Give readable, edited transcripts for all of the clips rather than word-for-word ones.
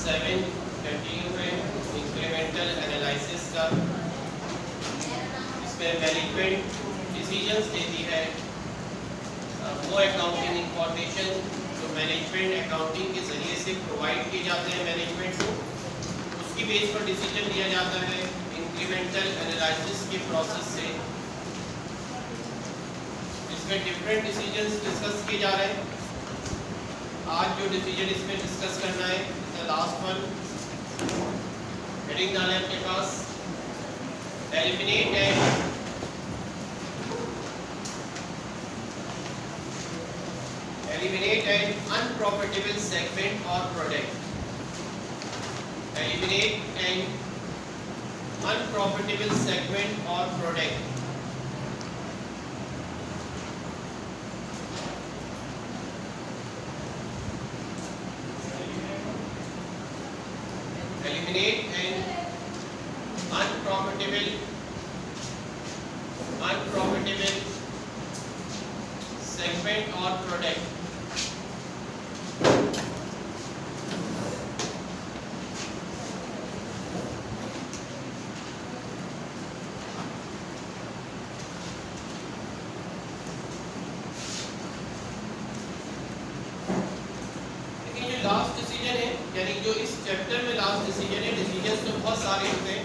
7 continue है incremental analysis का। इसमें मैनेजमेंट डिसीजंस देती है वो अकाउंटिंग इंफॉर्मेशन जो मैनेजमेंट अकाउंटिंग के ज़रिए से प्रोवाइड किए जाते हैं मैनेजमेंट को, उसकी बेस पर डिसीजन लिया जाता है इंक्रीमेंटल एनालिसिस के प्रोसेस से। इसमें डिफरेंट डिसीजंस डिस्कस किए जा रहे हैं। आज जो डिसीजन इसमें डिस्कस करना है लास्ट वन, हेडिंग डालें आपके पास, एलिमिनेट एन अनप्रॉफिटेबल सेगमेंट और product. Eliminate an unprofitable segment और product. Eliminate an unprofitable segment or product. लेकिन जो लास्ट डिसीजन है, यानी जो इस चैप्टर में लास्ट डिसीजन है, डिसीजंस तो बहुत सारे होते हैं,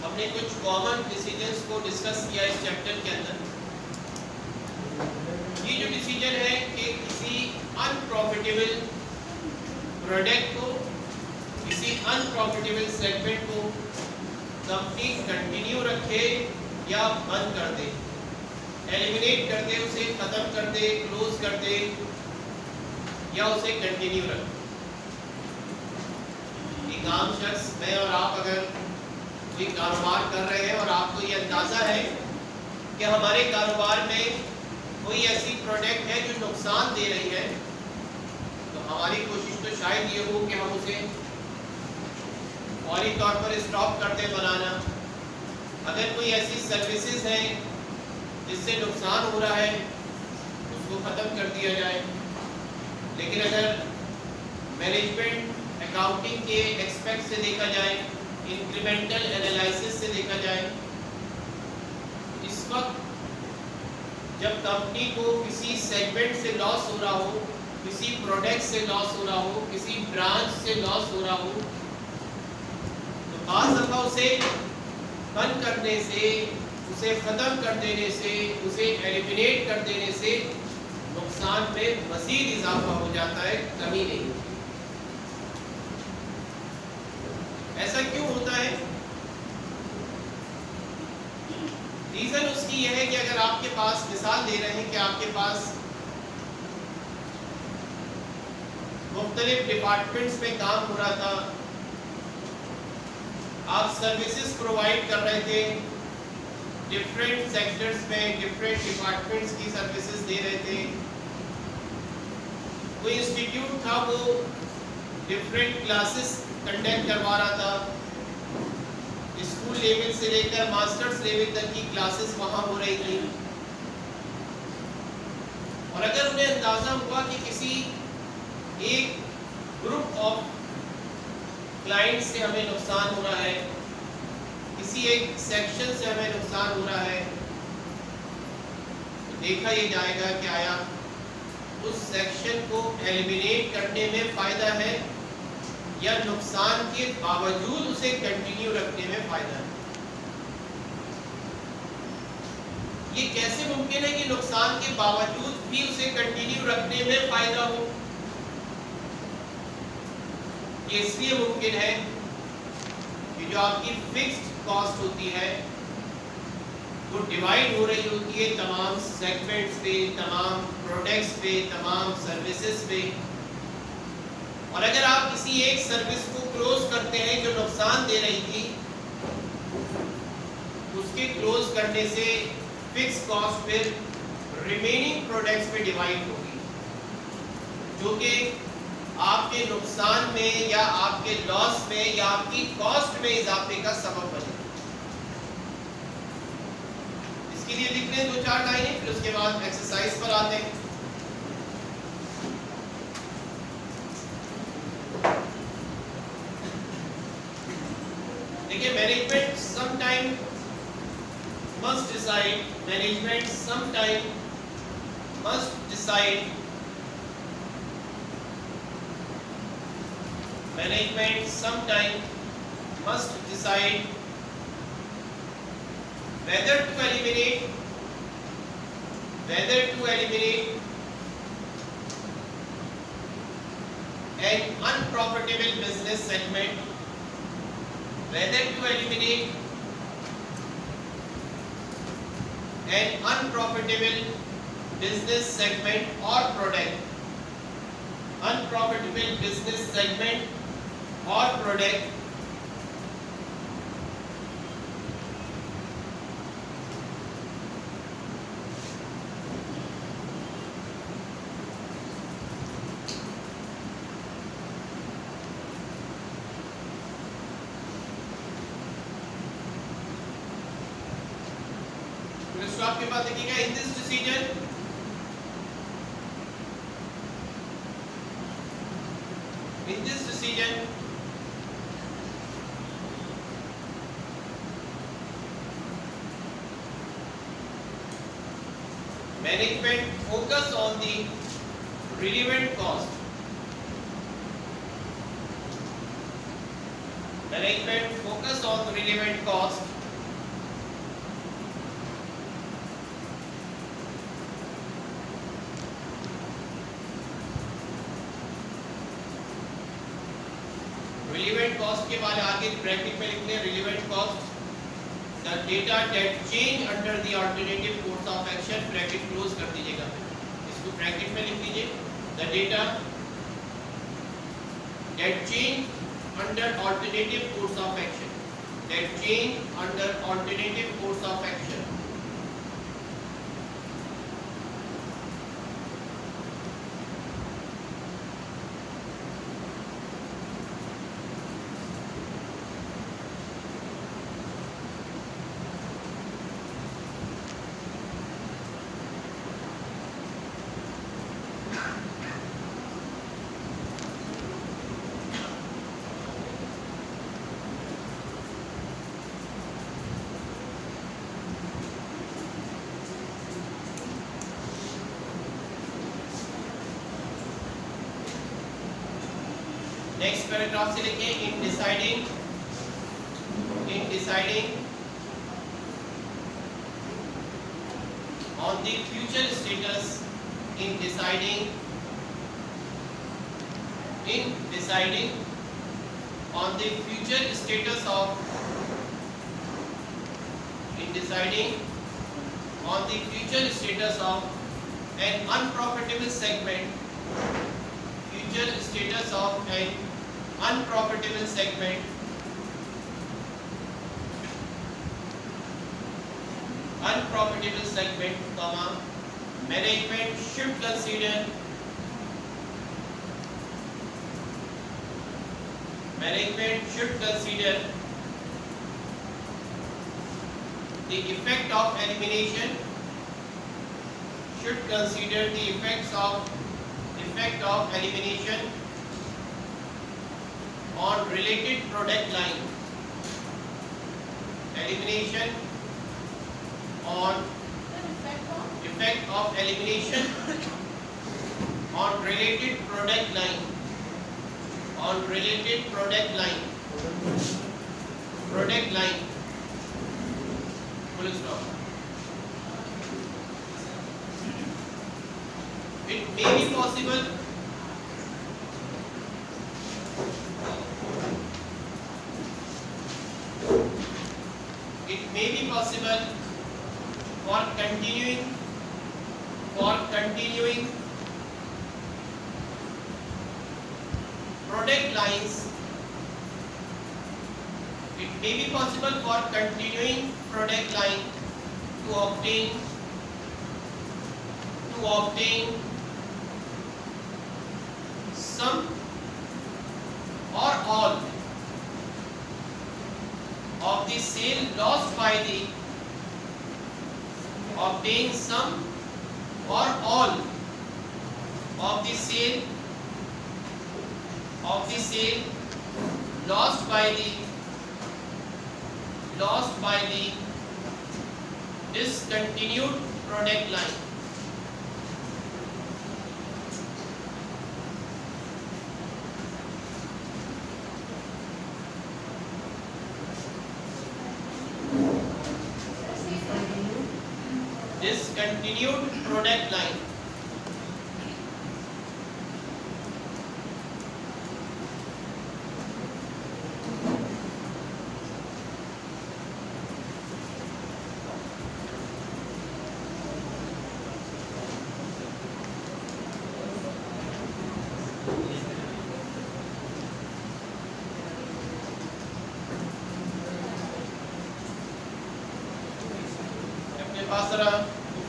हमने कुछ कॉमन डिसीजंस को डिस्कस किया इस चैप्टर के अंदर। ये जो डिसीजन है कि किसी अनप्रॉफिटेबल प्रोडक्ट को, किसी अनप्रॉफिटेबल सेगमेंट को कंपनी कंटिन्यू रखे या बंद कर दे, एलिमिनेट कर दे, उसे खत्म कर दे, क्लोज कर दे, या उसे कंटिन्यू रखे। एक आम शख्स, मैं और आप अगर कोई कारोबार कर रहे हैं और आपको ये अंदाजा है कि हमारे कारोबार में कोई ऐसी प्रोडक्ट है जो नुकसान दे रही है, तो हमारी कोशिश तो शायद ये हो कि हम उसे फौरी तौर पर स्टॉप कर दें बनाना। अगर कोई ऐसी सर्विसेज है जिससे नुकसान हो रहा है, उसको ख़त्म कर दिया जाए। लेकिन अगर मैनेजमेंट अकाउंटिंग के एक्सपेक्ट से देखा जाए, इंक्रीमेंटल एनालिसिस से देखा जाए, इस वक्त जब कंपनी को किसी सेगमेंट से लॉस हो रहा हो, किसी प्रोडक्ट से लॉस हो रहा हो, किसी ब्रांच से लॉस हो रहा हो, तो बाज़ दफ़ा उसे बंद करने से, उसे ख़त्म कर देने से, उसे एलिमिनेट कर देने से नुकसान में मज़ीद इजाफा हो जाता है, कमी नहीं होती। ऐसा क्यों होता है? रीजन उसकी यह है कि अगर आपके पास, मिसाल दे रहे हैं कि आपके पास मुख्तलिफ डिपार्टमेंट्स में काम हो रहा था, आप सर्विसेज प्रोवाइड कर रहे थे, डिफरेंट सेक्टर्स में डिफरेंट डिपार्टमेंट्स की सर्विसेज दे रहे थे। कोई इंस्टीट्यूट था वो डिफरेंट क्लासेस कंडक्ट करवा रहा था, स्कूल लेवल से लेकर मास्टर्स लेवल तक की क्लासेस वहाँ हो रही थी। और अगर उन्हें अंदाज़ा हुआ कि किसी एक ग्रुप ऑफ क्लाइंट से हमें नुकसान हो रहा है, किसी एक सेक्शन से हमें नुकसान हो रहा है, तो देखा ये जाएगा कि आया उस सेक्शन को एलिमिनेट करने में फ़ायदा है या नुकसान के बावजूद उसे कंटिन्यू रखने में फ़ायदा है। ये कैसे मुमकिन है कि नुकसान के बावजूद भी उसे कंटिन्यू रखने में फ़ायदा हो? ये इसलिए मुमकिन है कि जो आपकी फिक्स्ड कॉस्ट होती है वो डिवाइड हो रही होती है तमाम सेगमेंट्स पे, तमाम प्रोडक्ट्स पे, तमाम सर्विसेज पे। और अगर आप किसी एक सर्विस को क्लोज करते हैं जो नुकसान दे रही थी, उसके क्लोज करने से फिक्स कॉस्ट फिर रिमेनिंग प्रोडक्ट्स पे डिवाइड होगी, जो कि आपके नुकसान में या आपके लॉस में या आपकी कॉस्ट में इजाफे का सबब बने। इसके लिए लिख लें 2-4 लाइनें, फिर उसके बाद एक्सरसाइज पर आते हैं। देखिए management sometime must decide, management sometime must decide, management sometime must decide whether to eliminate an unprofitable business segment, whether to eliminate an unprofitable business segment or product, unprofitable business segment or product तो आपके पास देखिएगा in this decision management focus on the relevant cost, management focus on the relevant cost relevant cost के बाद आगे bracket में लिखते हैं relevant cost the data that change under the alternative course of action, bracket close कर दीजिएगा, इसको bracket में लिख दीजिए the data that change under alternative course of action, that change under alternative course of action next paragraph से लिखें in deciding on the future status, in deciding on the future status of an unprofitable segment, future status of an unprofitable segment, comma, management should consider the effect of elimination, on related product line, effect of elimination on related product line, full stop. It may be possible for continuing product lines, it may be possible for continuing product line to obtain some or all of the sale lost by the obtain some or all of the sale lost by the lost by the discontinued product line. Discontinued product line.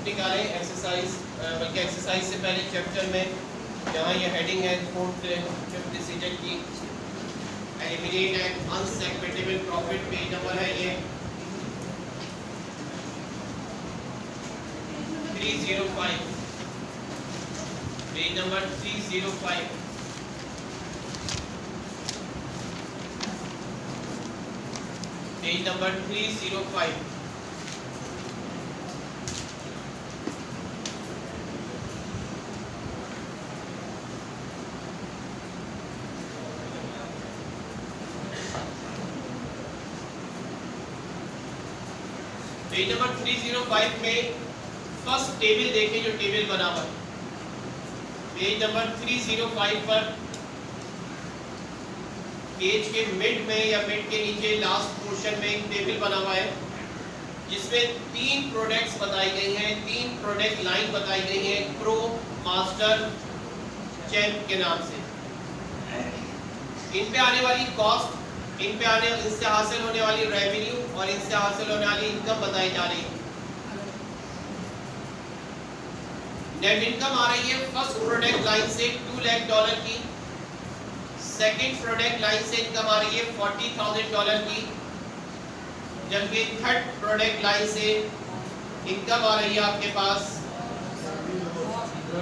निकालें exercise, बल्कि exercise से पहले chapter में जहाँ ये heading है fourth fifth decision की, eliminate an unsegmentable profit, page number है ये 305, page number 305। Page number 305। Page number 305 में फर्स्ट टेबल देखें जो टेबल बना हुआ है। पेज नंबर 305 पर पेज के मिड में या मिड के नीचे लास्ट पोर्शन में एक टेबल बना हुआ है जिसमें 3 प्रोडक्ट्स बताई गई हैं, 3 प्रोडक्ट लाइन बताई गई है प्रो, मास्टर, चैंप के नाम से। इन पे आने वाली कॉस्ट, इनसे हासिल होने वाली रेवेन्यू और इनसे हासिल होने वाली इनकम बताई जा रही है। नेट इनकम आ रही है फर्स्ट प्रोडक्ट लाइन से $2 लाख की, सेकंड प्रोडक्ट लाइन से इनकम आ रही है $40,000 की, जबकि थर्ड प्रोडक्ट लाइन से इनकम आ रही है आपके पास,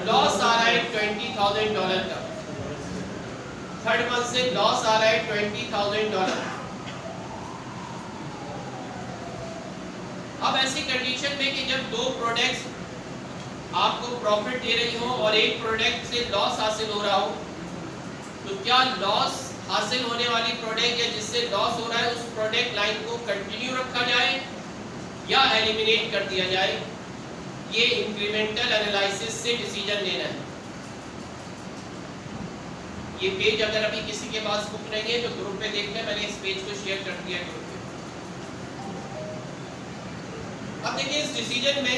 लॉस आ रहा है $20,000 का। थर्ड मंथ से लॉस आ रहा है $20,000। अब ऐसी कंडीशन में कि जब 2 प्रोडक्ट्स आपको प्रॉफिट दे रही हो और एक प्रोडक्ट से लॉस हासिल हो रहा हो, तो क्या लॉस हासिल होने वाली प्रोडक्ट या जिससे लॉस हो रहा है उस प्रोडक्ट लाइन को कंटिन्यू रखा जाए या एलिमिनेट कर दिया जाए? ये इंक्रीमेंटल एनालिसिस से डिसीजन लेना है। ये पेज अगर अभी किसी के पास बुक नहीं है तो ग्रुप में देख लें, मैंने इस पेज को शेयर कर दिया ग्रुप में। अब देखिए इस डिसीजन में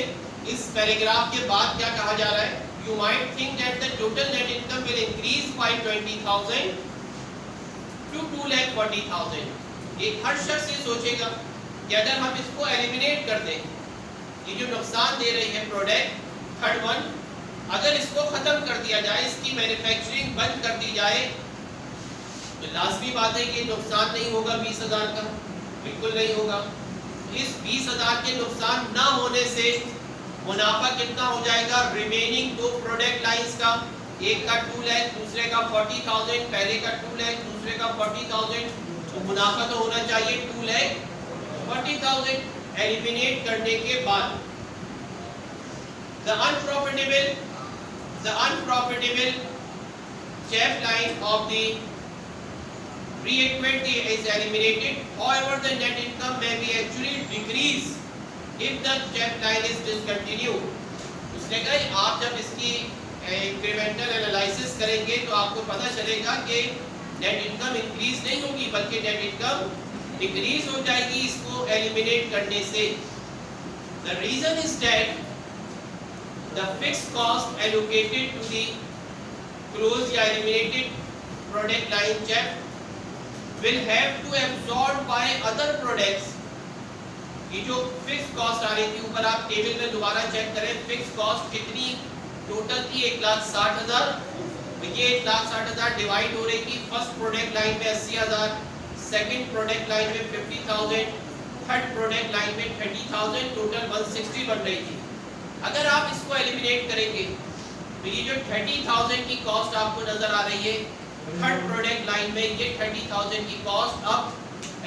इस पैराग्राफ के बाद क्या कहा जा रहा है, you might think that the total net income will increase by 20,000 to 2,40,000। ये हर शख्स ये सोचेगा कि अगर हम इसको एलिमिनेट कर दें, ये जो नुकसान दे रही है प्रोडक्ट थर्ड वन, अगर इसको खत्म कर दिया जाए, इसकी मैन्युफैक्चरिंग बंद कर दी जाए, तो लाजमी बात है कि नुकसान नहीं होगा 20,000 का, बिल्कुल नहीं होगा। इस 20,000 के नुकसान ना होने से मुनाफा कितना हो जाएगा रिमेनिंग 2 प्रोडक्ट लाइंस का, एक का 2 लाख, दूसरे का 40,000, पहले का 2 लाख, दूसरे का 40,000, तो मुनाफा तो होना चाहिए 2,40,000। एलिमिनेट करने के बाद the unprofitable chap line of the pre-equity is eliminated. However, the net income may be actually decrease if the chap line is discontinued. उसने कहा आप जब इसकी इंक्रीमेंटल एनालिसिस करेंगे तो आपको पता चलेगा कि नेट इनकम इंक्रीज नहीं होगी बल्कि नेट इनकम डिक्रीज हो जाएगी इसको एलिमिनेट करने से। The reason is that the fixed cost allocated to the closed या eliminated product line chap will have to absorbed by other products। ये जो फिक्स कॉस्ट आ रही थी, ऊपर आप टेबल में दोबारा चेक करें फिक्स कॉस्ट कितनी टोटल थी 1,60,000। ये 1,60,000 डिवाइड हो रही थी फर्स्ट प्रोडक्ट लाइन में 80,000, सेकंड प्रोडक्ट लाइन में 50,000, थर्ड प्रोडक्ट लाइन में 30,000, टोटल 160 बन रही थी। अगर आप इसको एलिमिनेट करेंगे तो ये जो 30,000 की कॉस्ट आपको नजर आ रही है थर्ड प्रोडक्ट लाइन में, ये 30,000 की कॉस्ट अब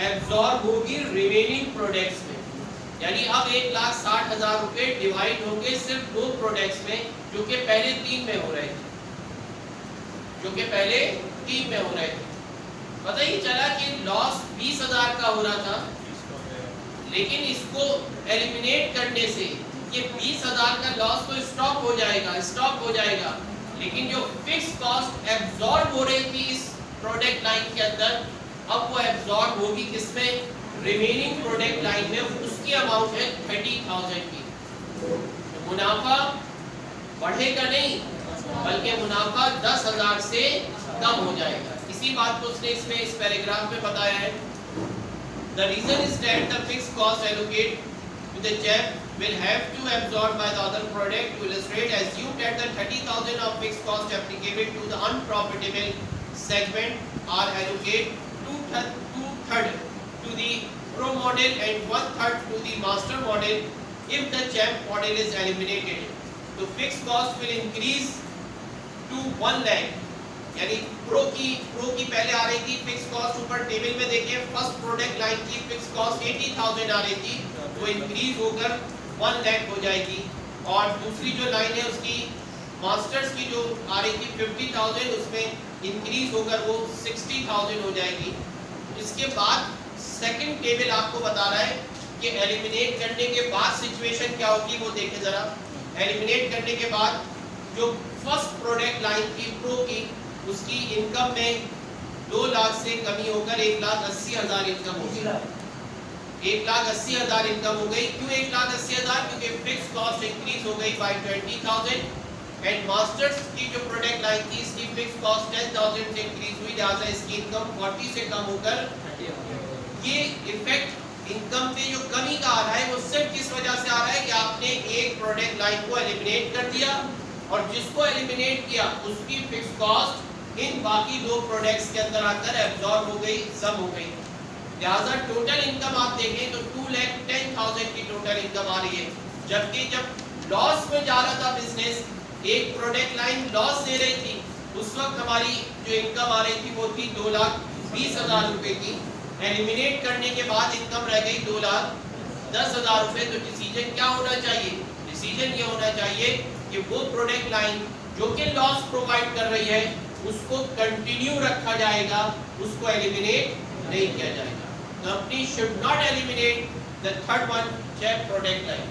एब्जॉर्ब होगी रिमेनिंग प्रोडक्ट्स में। यानी अब 1,60,000 रुपए डिवाइड होंगे सिर्फ दो प्रोडक्ट्स में जो कि पहले 3 में हो रहे थे, पता ही चला कि लॉस 20,000 का हो रहा था, लेकिन इसको एलिमिनेट करने से ये 20,000 का लॉस तो स्टॉप हो जाएगा, लेकिन जो फिक्स कॉस्ट एब्जॉर्ब हो रही थी इस प्रोडक्ट लाइन के अंदर, अब वो एब्जॉर्ब होगी किसमें, रिमेनिंग प्रोडक्ट लाइन में। उसकी अमाउंट है 30,000 की। तो मुनाफा बढ़ेगा नहीं, बल्कि मुनाफा 10,000 से कम हो जाएगा। इसी बात को उसने इसमें इस पैराग्राफ में बताया है। The reason is that the fixed cost allocated to the CHEP will have to absorb by the other product. To illustrate, assume that the 30,000 of fixed cost applicable to the unprofitable segment are allocated two-third to the Pro model and one-third to the Master model. If the CHEP model is eliminated, the fixed cost will increase to 1 lakh. यानी pro की पहले आ रही थी fix cost, ऊपर table में देखिए first product line की fix cost 80,000 आ रही थी, वो इंक्रीज होकर 1 लाख हो जाएगी। और दूसरी जो लाइन है उसकी मास्टर्स की जो आ रही थी 50,000, उसमें इंक्रीज होकर वो 60,000 हो जाएगी। इसके बाद सेकंड टेबल आपको बता रहा है कि एलिमिनेट करने के बाद सिचुएशन क्या होगी, वो देखें जरा। एलिमिनेट करने के बाद जो फर्स्ट प्रोडक्ट लाइन थी प्रो की, उसकी इनकम में 2 लाख से कमी होकर 1,80,000 इनकम हो गई। 1,80,000 इनकम हो गई। क्यों 1,80,000? क्योंकि फिक्स कॉस्ट इंक्रीज हो गई बाय 20,000 एंड मास्टर्स की जो प्रोडक्ट लाइन थी इसकी फिक्स कॉस्ट 10,000 से इंक्रीज हुई, जहां इसकी इनकम 40 से कम होकर 30। ये इफेक्ट इनकम पे जो कमी का आ रहा है वो सिर्फ किस वजह से आ रहा है कि आपने एक प्रोडक्ट लाइन को एलिमिनेट कर दिया, और जिसको एलिमिनेट किया उसकी फिक्स कॉस्ट इन बाकी दो प्रोडक्ट्स के अंदर आकर एब्जॉर्ब हो गई, सब हो गई। लिहाजा टोटल इनकम आप देखें तो 2,10,000 की टोटल इनकम आ रही है, जबकि जब लॉस में जा रहा था बिजनेस, एक प्रोडक्ट लाइन लॉस दे रही थी, उस वक्त हमारी जो इनकम आ रही थी वो थी 2,20,000 रुपए की। एलिमिनेट करने के बाद इनकम रह गई 2,10,000 रुपए। तो डिसीजन क्या होना चाहिए? डिसीजन ये होना चाहिए कि वो प्रोडक्ट लाइन जो कि लॉस प्रोवाइड कर रही है उसको कंटिन्यू रखा जाएगा, उसको एलिमिनेट नहीं किया जाएगा। Company should not eliminate the third one, CHEP product line.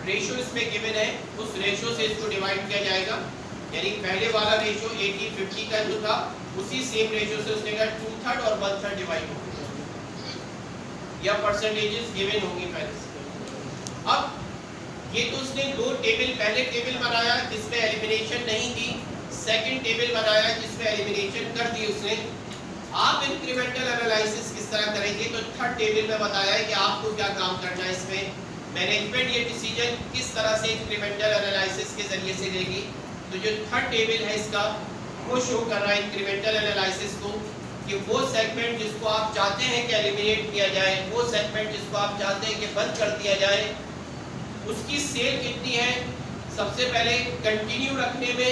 Ratio इसमें गिवन है, उस रेशियो से इसको डिवाइड किया जाएगा। यानी पहले वाला रेशियो 80-50 का जो था, उसी सेम रेशियो से उसने कहा 2/3 और 1/3 डिवाइड होगा, या परसेंटेजेस गिवन होंगी पहले से। अब ये तो उसने दो टेबल, पहले टेबल बनाया जिसमें एलिमिनेशन नहीं थी, सेकंड टेबल बनाया जिसमें एलिमिनेशन कर दी उसने। आप इंक्रीमेंटल एनालिसिस किस तरह करेंगे? तो थर्ड टेबल में बताया है कि आपको क्या काम करना है। इसमें मैनेजमेंट ये डिसीजन किस तरह से इंक्रीमेंटल एनालिसिस के जरिए से लेगी। तो जो थर्ड टेबल है इसका, वो शो कर रहा है इंक्रीमेंटल एनालिसिस को, कि वो सेगमेंट जिसको आप चाहते हैं कि एलिमिनेट किया जाए, वो सेगमेंट जिसको आप चाहते हैं कि बंद कर दिया जाए, उसकी सेल कितनी है। सबसे पहले कंटिन्यू रखने में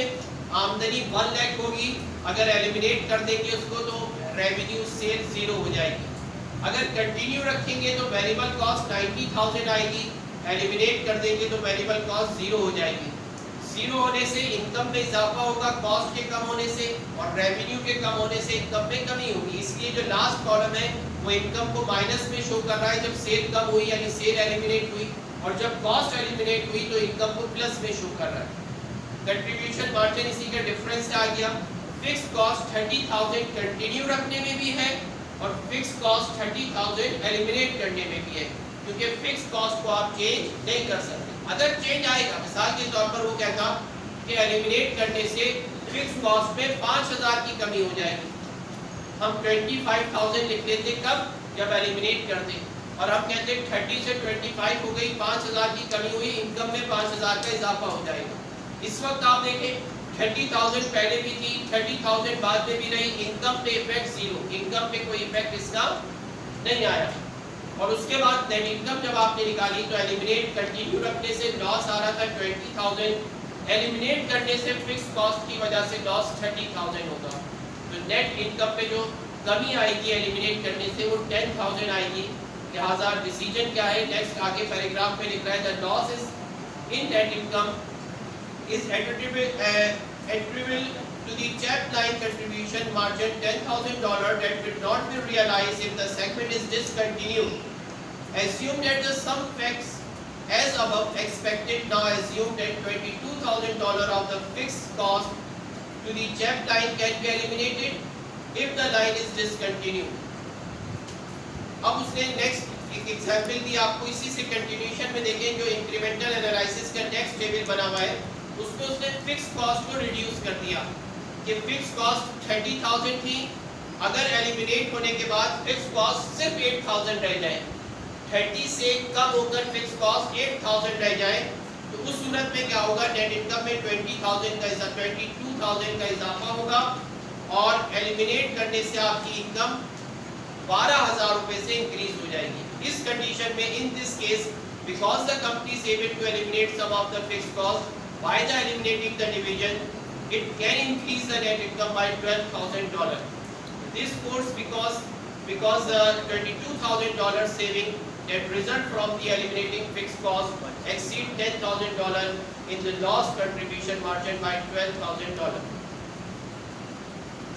आमदनी 1 लाख होगी, अगर एलिमिनेट कर देंगे उसको तो रेवेन्यू सेल 0 हो जाएगी। अगर कंटिन्यू रखेंगे तो वेरिएबल कॉस्ट 90,000 आएगी, एलिमिनेट कर देंगे तो वेरिएबल कॉस्ट 0 हो जाएगी। 0 होने से इनकम में इजाफा होगा कॉस्ट के कम होने से, और रेवेन्यू के कम होने से इनकम में कमी होगी। इसलिए जो लास्ट कॉलम है वो इनकम को माइनस में शो कर रहा है जब सेल कम हुई, यानी सेल एलिमिनेट हुई, और जब कॉस्ट एलिमिनेट हुई तो इनकम को प्लस में शो कर रहा है। कंट्रीब्यूशन मार्जिन इसी का डिफरेंस आ गया। फिक्स कॉस्ट 30,000 कंटिन्यू रखने में भी है, और फिक्स कॉस्ट 30,000 एलिमिनेट करने में भी है, क्योंकि फिक्स कॉस्ट को आप चेंज नहीं कर सकते। अगर चेंज आएगा, मिसाल के तौर पर वो कहता कि एलिमिनेट करने से फिक्स कॉस्ट में 5,000 की कमी हो जाएगी, हम 25,000 लिख लेते, कब? जब एलिमिनेट करते, और हम कहते 30 से 25 हो गई, 5,000 की कमी हुई, इनकम में 5,000 का इजाफा हो जाएगा। इस वक्त आप देखें 30,000 पहले भी थी, 30,000 बाद में भी रही, इनकम पे इफेक्ट 0, इनकम पे कोई इफेक्ट इसका नहीं आया। और उसके बाद नेट इनकम जब आपने निकाली तो एलिमिनेट कंटिन्यू रखने से लॉस आ रहा था 20,000, एलिमिनेट करने से फिक्स कॉस्ट की वजह से लॉस 30,000 होगा। तो नेट इनकम पे जो कमी आएगी एलिमिनेट करने से वो 10,000 आएगी। लिहाजा डिसीजन क्या है, नेक्स्ट आगे पैराग्राफ में लिख रहा है the loss is in net income is attributable to the chap line contribution margin $10,000 that will not be realized if the segment is discontinued. Assume that the sum facts as above expected. Now assume that $22,000 of the fixed cost to the chap line can be eliminated if the line is discontinued. अब उसने next एक example दी आपको, इसी से continuation में देखें जो incremental analysis का नेक्स्ट टेबल बना हुआ है उसमें उसने फिक्स कॉस्ट को रिड्यूस कर दिया कि फिक्स कॉस्ट 30,000 थी, अगर एलिमिनेट होने के बाद फिक्स कॉस्ट सिर्फ 8,000 रह जाए, 30 से कम होकर फिक्स कॉस्ट 8,000 रह जाए, तो उस सूरत में क्या होगा, नेट इनकम में 22,000 का इजाफा होगा और एलिमिनेट करने से आपकी इनकम 12,000 रुपए से इंक्रीज हो जाएगी। इस कंडीशन में in this case because the company is able to eliminate some of the fixed cost by the eliminating the division it can increase the net income by $12,000. This course because the $22,000 saving that result from the eliminating fixed cost exceed $10,000 in the loss contribution margin by $12,000.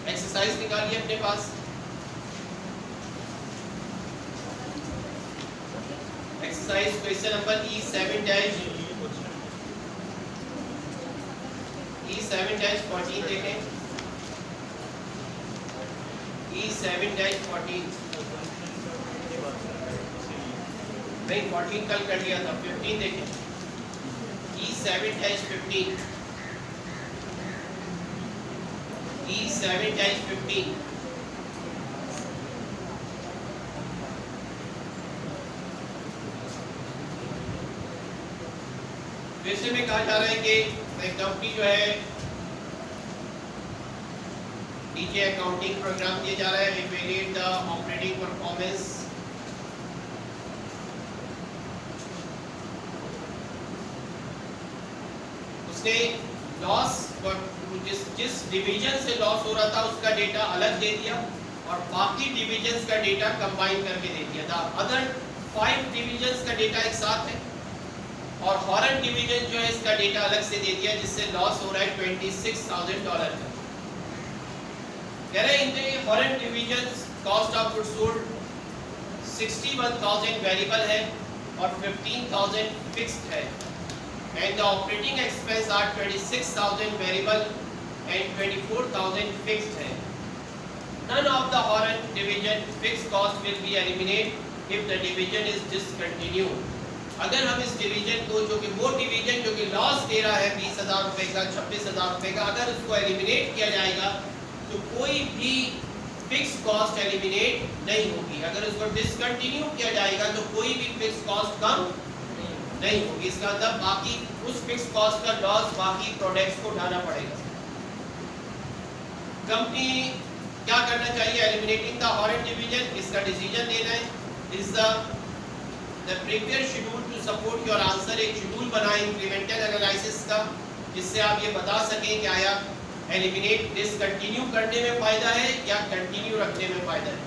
Exercise निकालिए अपने पास। Exercise question number E7-14 देखें। E7-14 नहीं 14 कल कर लिया था, 15 देखें। E7-15 वैसे में कहा जा रहा है कि कंपनी जो है नीचे अकाउंटिंग प्रोग्राम दिया जा रहा है, इवैल्यूएट द ऑपरेटिंग परफॉर्मेंस। उसने लॉस जिस डिवीजन से लॉस हो रहा था उसका डेटा अलग दे दिया और बाकी डिवीजन्स का डेटा कंबाइन करके दे दिया था। अदर 5 डिवीजन्स का डेटा एक साथ है और हॉरन डिवीजन जो है इसका डेटा अलग से दे दिया जिससे लॉस हो रहा है $26,000 का। कह रहे in the horn divisions cost of goods sold 61,000 variable है और 15,000 फिक्स्ड है and the operating expense are 26,000 variable and 24,000 fixed है। None of the Horan division fixed cost will be eliminated if the division is discontinued। अगर हम इस division को जो कि वो डिवीजन जो कि लॉस दे रहा है 20,000 रुपए का 26,000 रुपए का, अगर उसको एलिमिनेट किया जाएगा तो कोई भी फिक्स कॉस्ट एलिमिनेट नहीं होगी। अगर उसको डिसकंटिन्यू किया जाएगा तो कोई भी फिक्स कॉस्ट कम नहीं होगी। इसका मतलब बाकी उस फिक्स कॉस्ट का लॉस बाकी प्रोडक्ट्स को उठाना पड़ेगा। कंपनी क्या करना चाहिए, एलिमिनेटिंग द हॉरन डिवीजन, इसका डिसीजन लेना है। Is the prepare schedule to support your answer, एक शेड्यूल बनाएं इंक्रीमेंटल एनालिसिस का जिससे आप ये बता सकें कि आया एलिमिनेट डिसकंटिन्यू करने में फायदा है या कंटिन्यू रखने में फायदा है।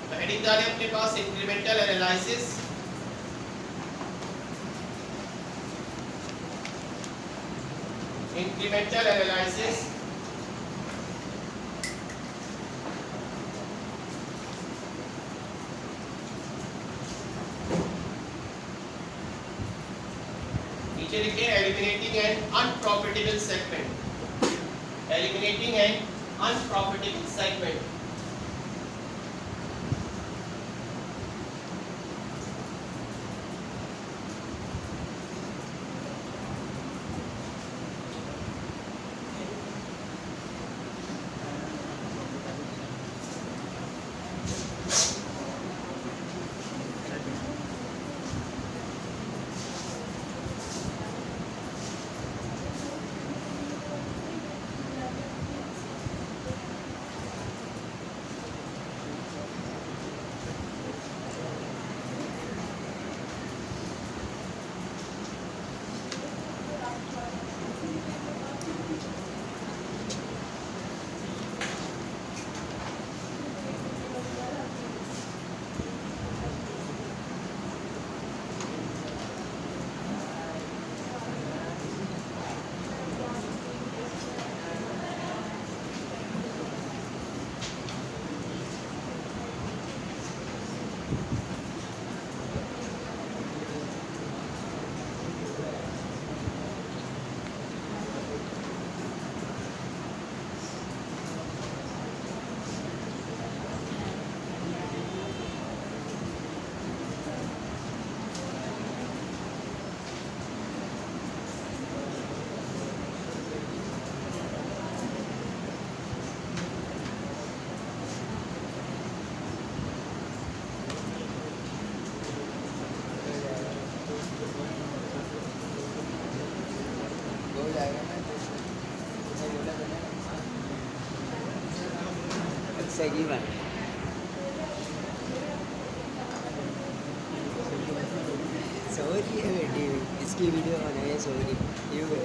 तो हेडिंग डालें अपने पास इंक्रीमेंटल एनालिसिस। Incremental analysis नीचे लिखे eliminating an unprofitable segment, eliminating an unprofitable segment। Segiman. Sorry है बेटी, इसकी वीडियो बनाई है सॉरी यू है।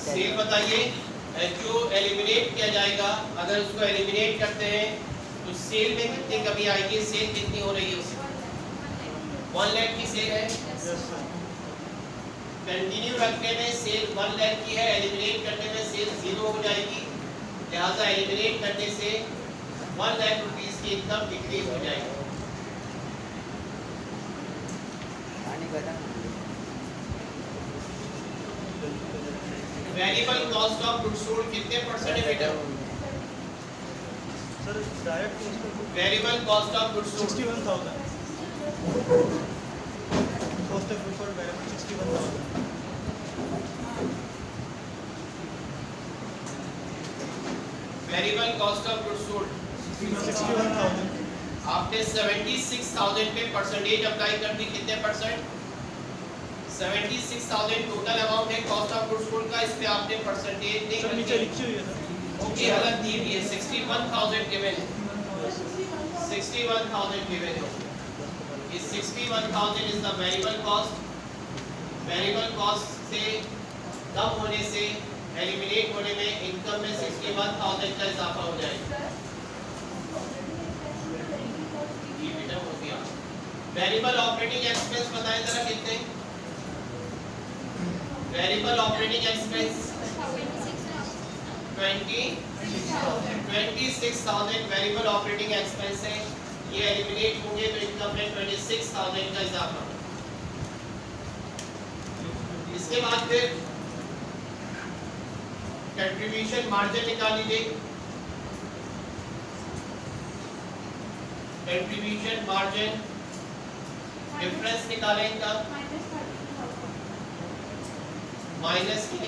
सेल बताइए जो एलिमिनेट किया जाएगा, अगर उसको एलिमिनेट करते हैं तो सेल में कितनी कमी आएगी, सेल कितनी हो रही है उसमें 1 लाख की सेल है, कंटिन्यू रखने में सेल 1 लाख की है, एलिमिनेट करने में सेल 0 हो जाएगी, लिहाजा एलिमिनेट करने से 1 लाख रुपीस की इनकम डिक्रीज हो जाएगी। Variable cost of goods sold कितने परसेंट है बेटा? Sir direct cost variable cost of goods sold 61,000 cost of goods sold variable 61,000 variable cost of goods sold 61,000 आपने 76,000 पे परसेंटेज अप्लाई कर दी, कितने परसेंट? 76,000 टोटल अमाउंट है कॉस्ट ऑफ गुड्स सोल्ड का, इस पे आपने परसेंटेज नहीं सर नीचे लिखी हुई है सर। ओके, अगर दी हुई है 61,000 गिवन है, 61,000 गिवन है, इस 61,000 is the variable cost, variable cost से कम होने से एलिमिनेट होने में इनकम में 61,000 का इजाफा हो जाएगा। जी बेटा हो गया। वेरिएबल ऑपरेटिंग एक्सपेंस बताएं जरा कितने? Variable operating expense 26,000 variable operating expense है, ये एलिमिनेट होंगे तो इनकम में 26,000 का इजाफा। इसके बाद फिर कंट्रीब्यूशन मार्जिन निकाल लीजिए, कंट्रीब्यूशन मार्जिन डिफरेंस निकालें इनका, माइनस की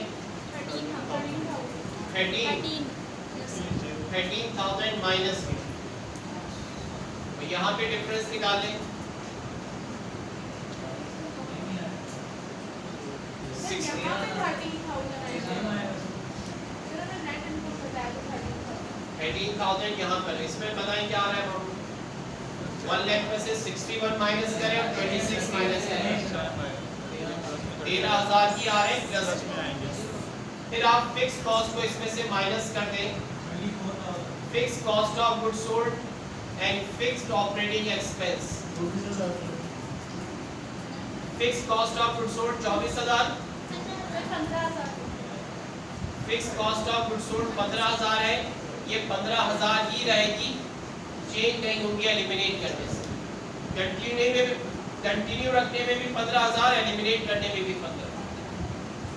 13,000 माइनस की, तो यहाँ पे डिफरेंस निकालें 13,000 यहाँ पर, इसमें बताएं क्या आ रहा है अमाउंट? 1 लाख में से 61 माइनस करें और 26 माइनस करें, 13,000 की आ रहे हैं प्लस। फिर आप फिक्स कॉस्ट को इसमें से माइनस कर दें, fix cost of goods sold and fixed operating expense. Fix cost of goods sold 24,000, fix cost of goods sold 15,000 है, ये 15,000 ही रहेगी, चेंज नहीं होंगी एलिमिनेट करने से। कंटिन्यू रखने में भी 15,000, एलिमिनेट करने में भी 15,000।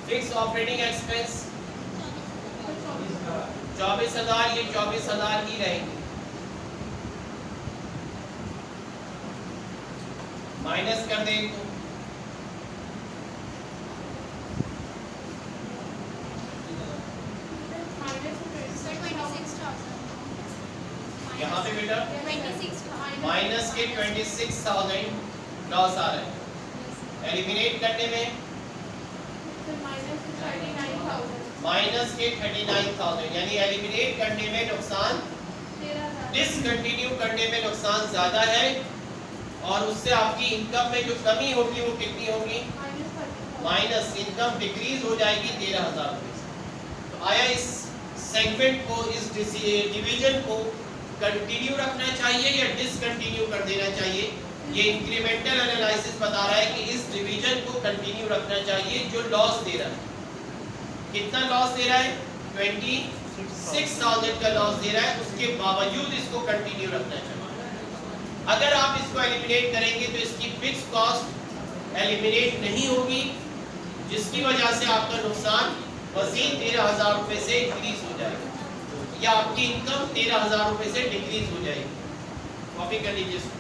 फिक्स ऑपरेटिंग एक्सपेंस 24,000, ये 24,000 ही रहेंगे, माइनस कर दें तो यहाँ पे बेटा माइनस के 26,000 लॉस आ रहा है, एलिमिनेट करने में माइनस के 39,000, यानी एलिमिनेट करने में नुकसान, डिसकंटिन्यू करने में नुकसान ज्यादा है, और उससे आपकी इनकम में जो कमी होगी वो कितनी होगी? माइनस, इनकम डिक्रीज हो जाएगी 13,000 रुपये। तो आया इस सेगमेंट को, इस डिवीजन को कंटिन्यू रखना चाहिए या डिसकंटिन्यू कर देना चाहिए? ये इंक्रीमेंटल एनालिसिस बता रहा है कि इस डिवीजन को कंटिन्यू रखना चाहिए जो लॉस दे रहा है। कितना लॉस दे रहा है? 26,000 का लॉस दे रहा है, उसके बावजूद इसको कंटिन्यू रखना चाहिए। अगर आप इसको एलिमिनेट करेंगे तो इसकी फिक्स कॉस्ट एलिमिनेट नहीं होगी, जिसकी वजह से आपका नुकसान मज़ीद 13,000 रुपये से इंक्रीज हो जाएगा, या आपकी इनकम 13,000 रुपये से डिक्रीज हो जाएगी। कॉपी कर लीजिए इसको।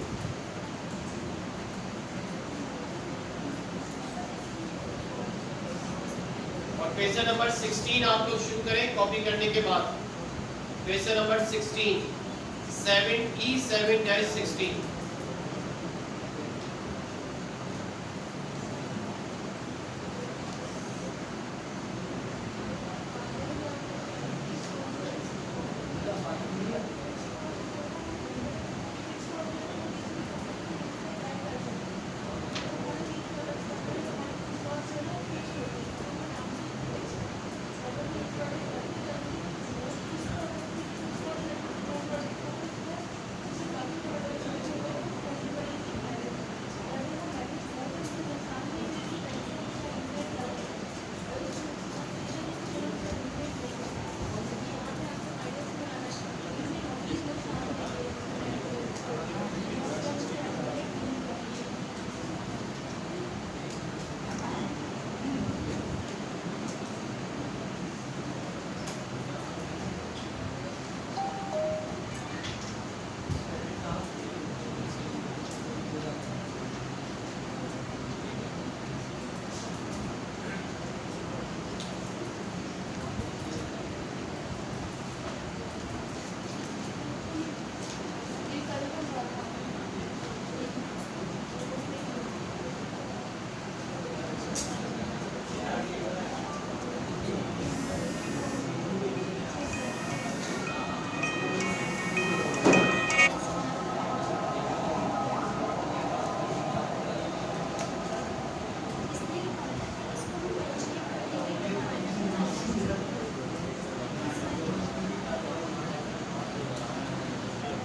और क्वेश्चन नंबर 16 आप लोग शुरू करें कॉपी करने के बाद। Question number 16, 7E7-16।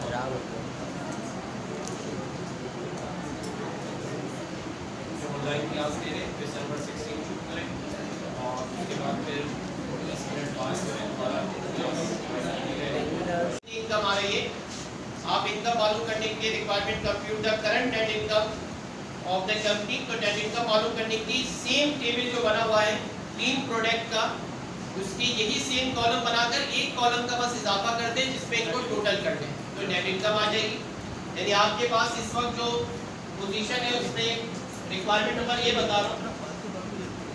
खराब हो गया। ऑनलाइन क्लास ले रहे हैं, दिसंबर 16 शुरू करें और उसके बाद फिर 10 मिनट बाद जो है हमारा इनकम आ रही है। आप इनकम मालूम करने के लिए requirement compute the current net income of the company. तो नेट इनकम मालूम करने की सेम टेबल जो बना हुआ है 3 प्रोडक्ट का, उसकी यही सेम कॉलम बनाकर एक कॉलम का बस इजाफा कर दें जिसमें इनको टोटल कर दें तो नेट इनकम आ जाएगी। यानी आपके पास इस वक्त जो पोजीशन है उसमें रिक्वायरमेंट नंबर ये बता रहा हूँ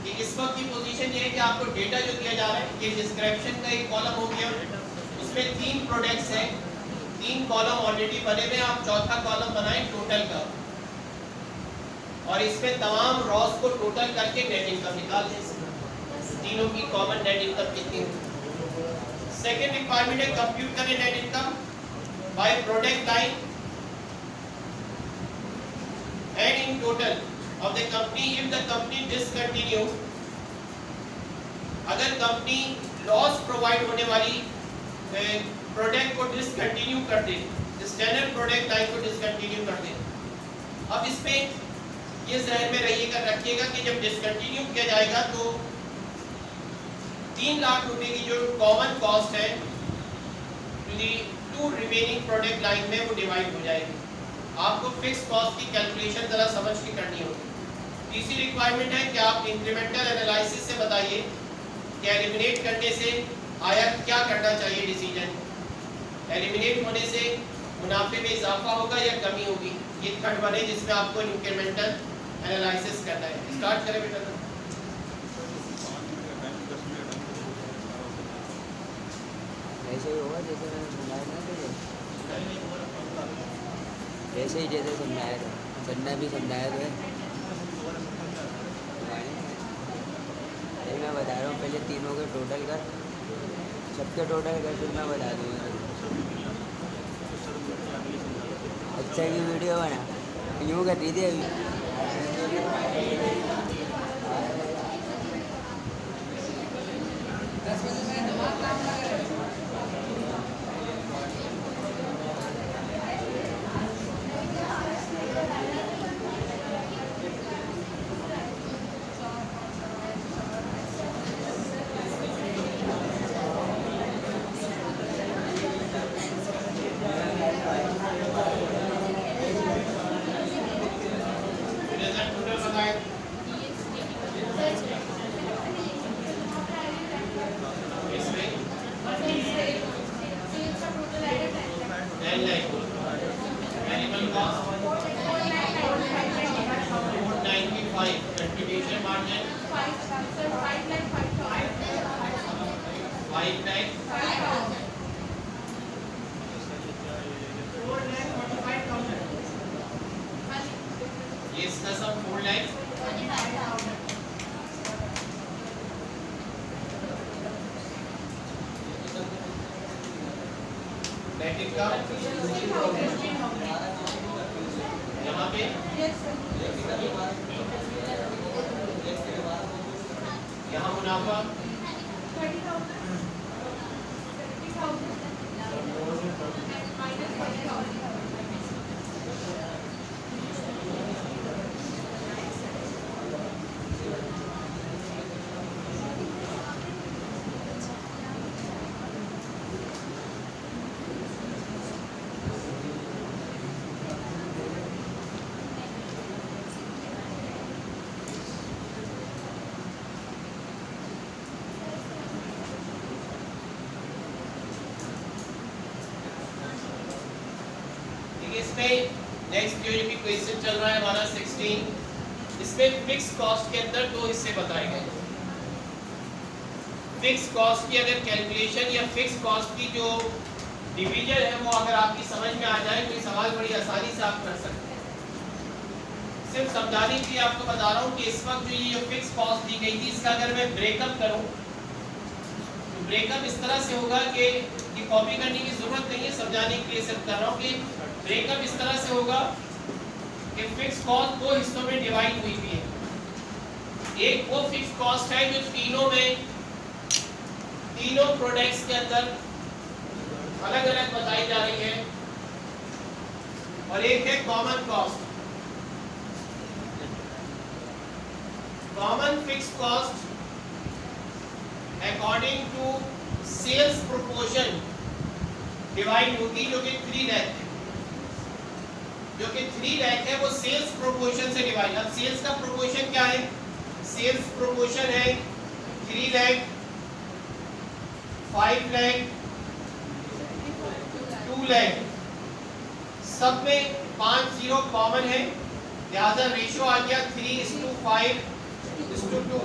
कि इस वक्त की पोजीशन ये है कि आपको डेटा जो दिया जा रहा है, ये डिस्क्रिप्शन का एक कॉलम हो गया, उसमें 3 प्रोडक्ट्स हैं, 3 कॉलम ऑलरेडी बने हुए, आप चौथा कॉलम बनाएं टोटल का और इसमें तमाम रॉस को टोटल करके नेट इनकम निकाल दें। तीनों की कॉमन नेट इनकम कितनी है। सेकेंड रिक्वायरमेंट है कंप्यूट करें net income by product line and in total of the company if the company discontinue। अगर कंपनी लॉस प्रोवाइड होने वाली प्रोडक्ट को डिसकंटिन्यू कर दे, स्टैंडर्ड प्रोडक्ट लाइन को डिसकंटिन्यू कर दे। अब इसमें ये ज़हन में रखिएगा कि जब डिसकंटिन्यू किया जाएगा तो 3 लाख रुपए की जो कॉमन कॉस्ट है टू रिमेनिंग प्रोडक्ट लाइन में वो डिवाइड हो जाएगी। आपको फिक्स कॉस्ट की कैलकुलेशन जरा समझ के करनी होगी। तीसरी रिक्वायरमेंट है कि आप इंक्रीमेंटल एनालिसिस से बताइए कि एलिमिनेट करने से आया क्या करना चाहिए डिसीजन। एलिमिनेट होने से मुनाफे में इजाफा होगा या कमी होगी। ये थर्ड वन है जिसमें आपको इंक्रीमेंटल एनालिसिस करना है। स्टार्ट करें बेटा। ऐसे ही होगा जैसे मैंने समझाया ना तुझे, जैसे ही जैसे समझाया था, बन्ना भी समझाया तो है। मैं बता रहा हूँ पहले तीनों के टोटल कर, सबके टोटल कर फिर मैं बता दूँगा। अच्छा की वीडियो बना यूँ कर रही थी अभी। इसका सम 4 लाख, ब्रैकेट का यहाँ पे यहाँ मुनाफा इसमें नेक्स्ट जो भी क्वेश्चन चल रहा है हमारा 16, इसमें फिक्स कॉस्ट के अंदर दो हिस्से बताए गए। फिक्स कॉस्ट की अगर कैलकुलेशन या फिक्स कॉस्ट की जो डिवीजन है वो अगर आपकी समझ में आ जाए तो ये सवाल बड़ी आसानी से आप कर सकते हैं। सिर्फ समझाने के लिए आपको बता रहा हूँ कि इस वक्त जो ये जो फिक्स कॉस्ट दी गई थी इसका अगर मैं ब्रेकअप करूँ तो ब्रेकअप इस तरह से होगा कि ये कॉपी करने की जरूरत नहीं है, समझाने के लिए सिर्फ कर रहा हूँ कि ब्रेकअप इस तरह से होगा कि फिक्स कॉस्ट दो हिस्सों में डिवाइड हुई हुई है। एक वो फिक्स कॉस्ट है जो तीनों प्रोडक्ट्स के अंदर अलग अलग बताई जा रही है, और एक है common cost. Common fix cost according to sales proportion divide होगी, जो कि 3 लाख है, जो कि 3 लाख है वो सेल्स प्रोपोर्शन से डिवाइड। अब सेल्स का प्रोपोर्शन क्या है? सेल्स प्रोपोर्शन है 3 लाख, 5 लाख, 2 लाख, सब में 5 जीरो कॉमन है, लिहाजा रेशियो आ गया 3:5:2।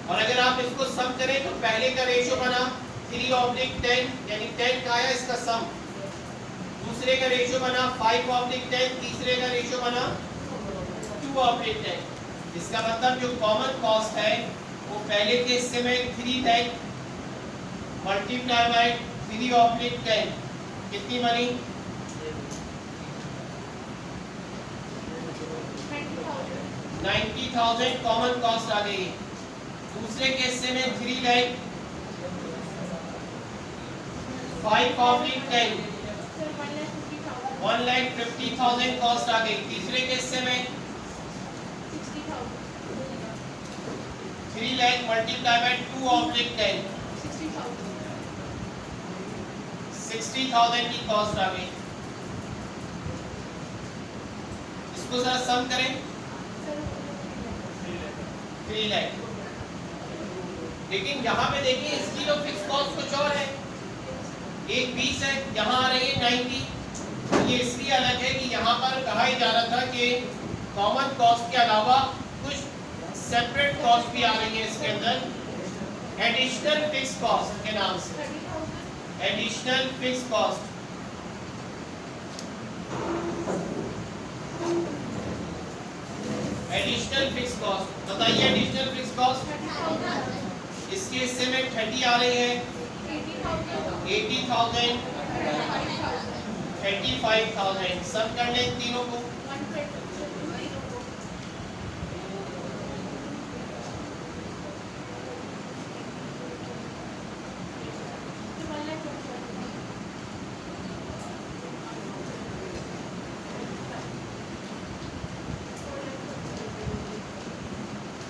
और अगर आप इसको सम करें तो पहले का रेशियो बना 3/10, यानी 10 का आया इसका सम। दूसरे का रेशियो बना 5/10, तीसरे का रेशियो बना 2/10। इसका मतलब जो कॉमन कॉस्ट है वो पहले के हिस्से में 3 लाख मल्टीप्लाई बाय 3/10 कितनी बनी? 90,000 कॉमन कॉस्ट आ गई। दूसरे के हिस्से में 3 लाख 5/10 1,50,000 कॉस्ट आ गई। तीसरे के हिस्से में 3 लाख मल्टीप्लाई बाय 2/10 60,000 की कॉस्ट आ गई। इसको जरा सम करें 3 लाख। लेकिन यहाँ पे देखिए इसकी जो फिक्स कॉस्ट कुछ और है, एक 20 है, यहाँ आ रही है 90। ये इसलिए अलग है कि यहाँ पर कहा ही जा रहा था कि कॉमन कॉस्ट के अलावा कुछ सेपरेट कॉस्ट भी आ रही है इसके अंदर, एडिशनल फिक्स कॉस्ट के नाम से। एडिशनल फिक्स कॉस्ट बताइए। एडिशनल फिक्स कॉस्ट इसके हिस्से में 30 आ रही है, 80,000, 35,000। सब कर लें तीनों को।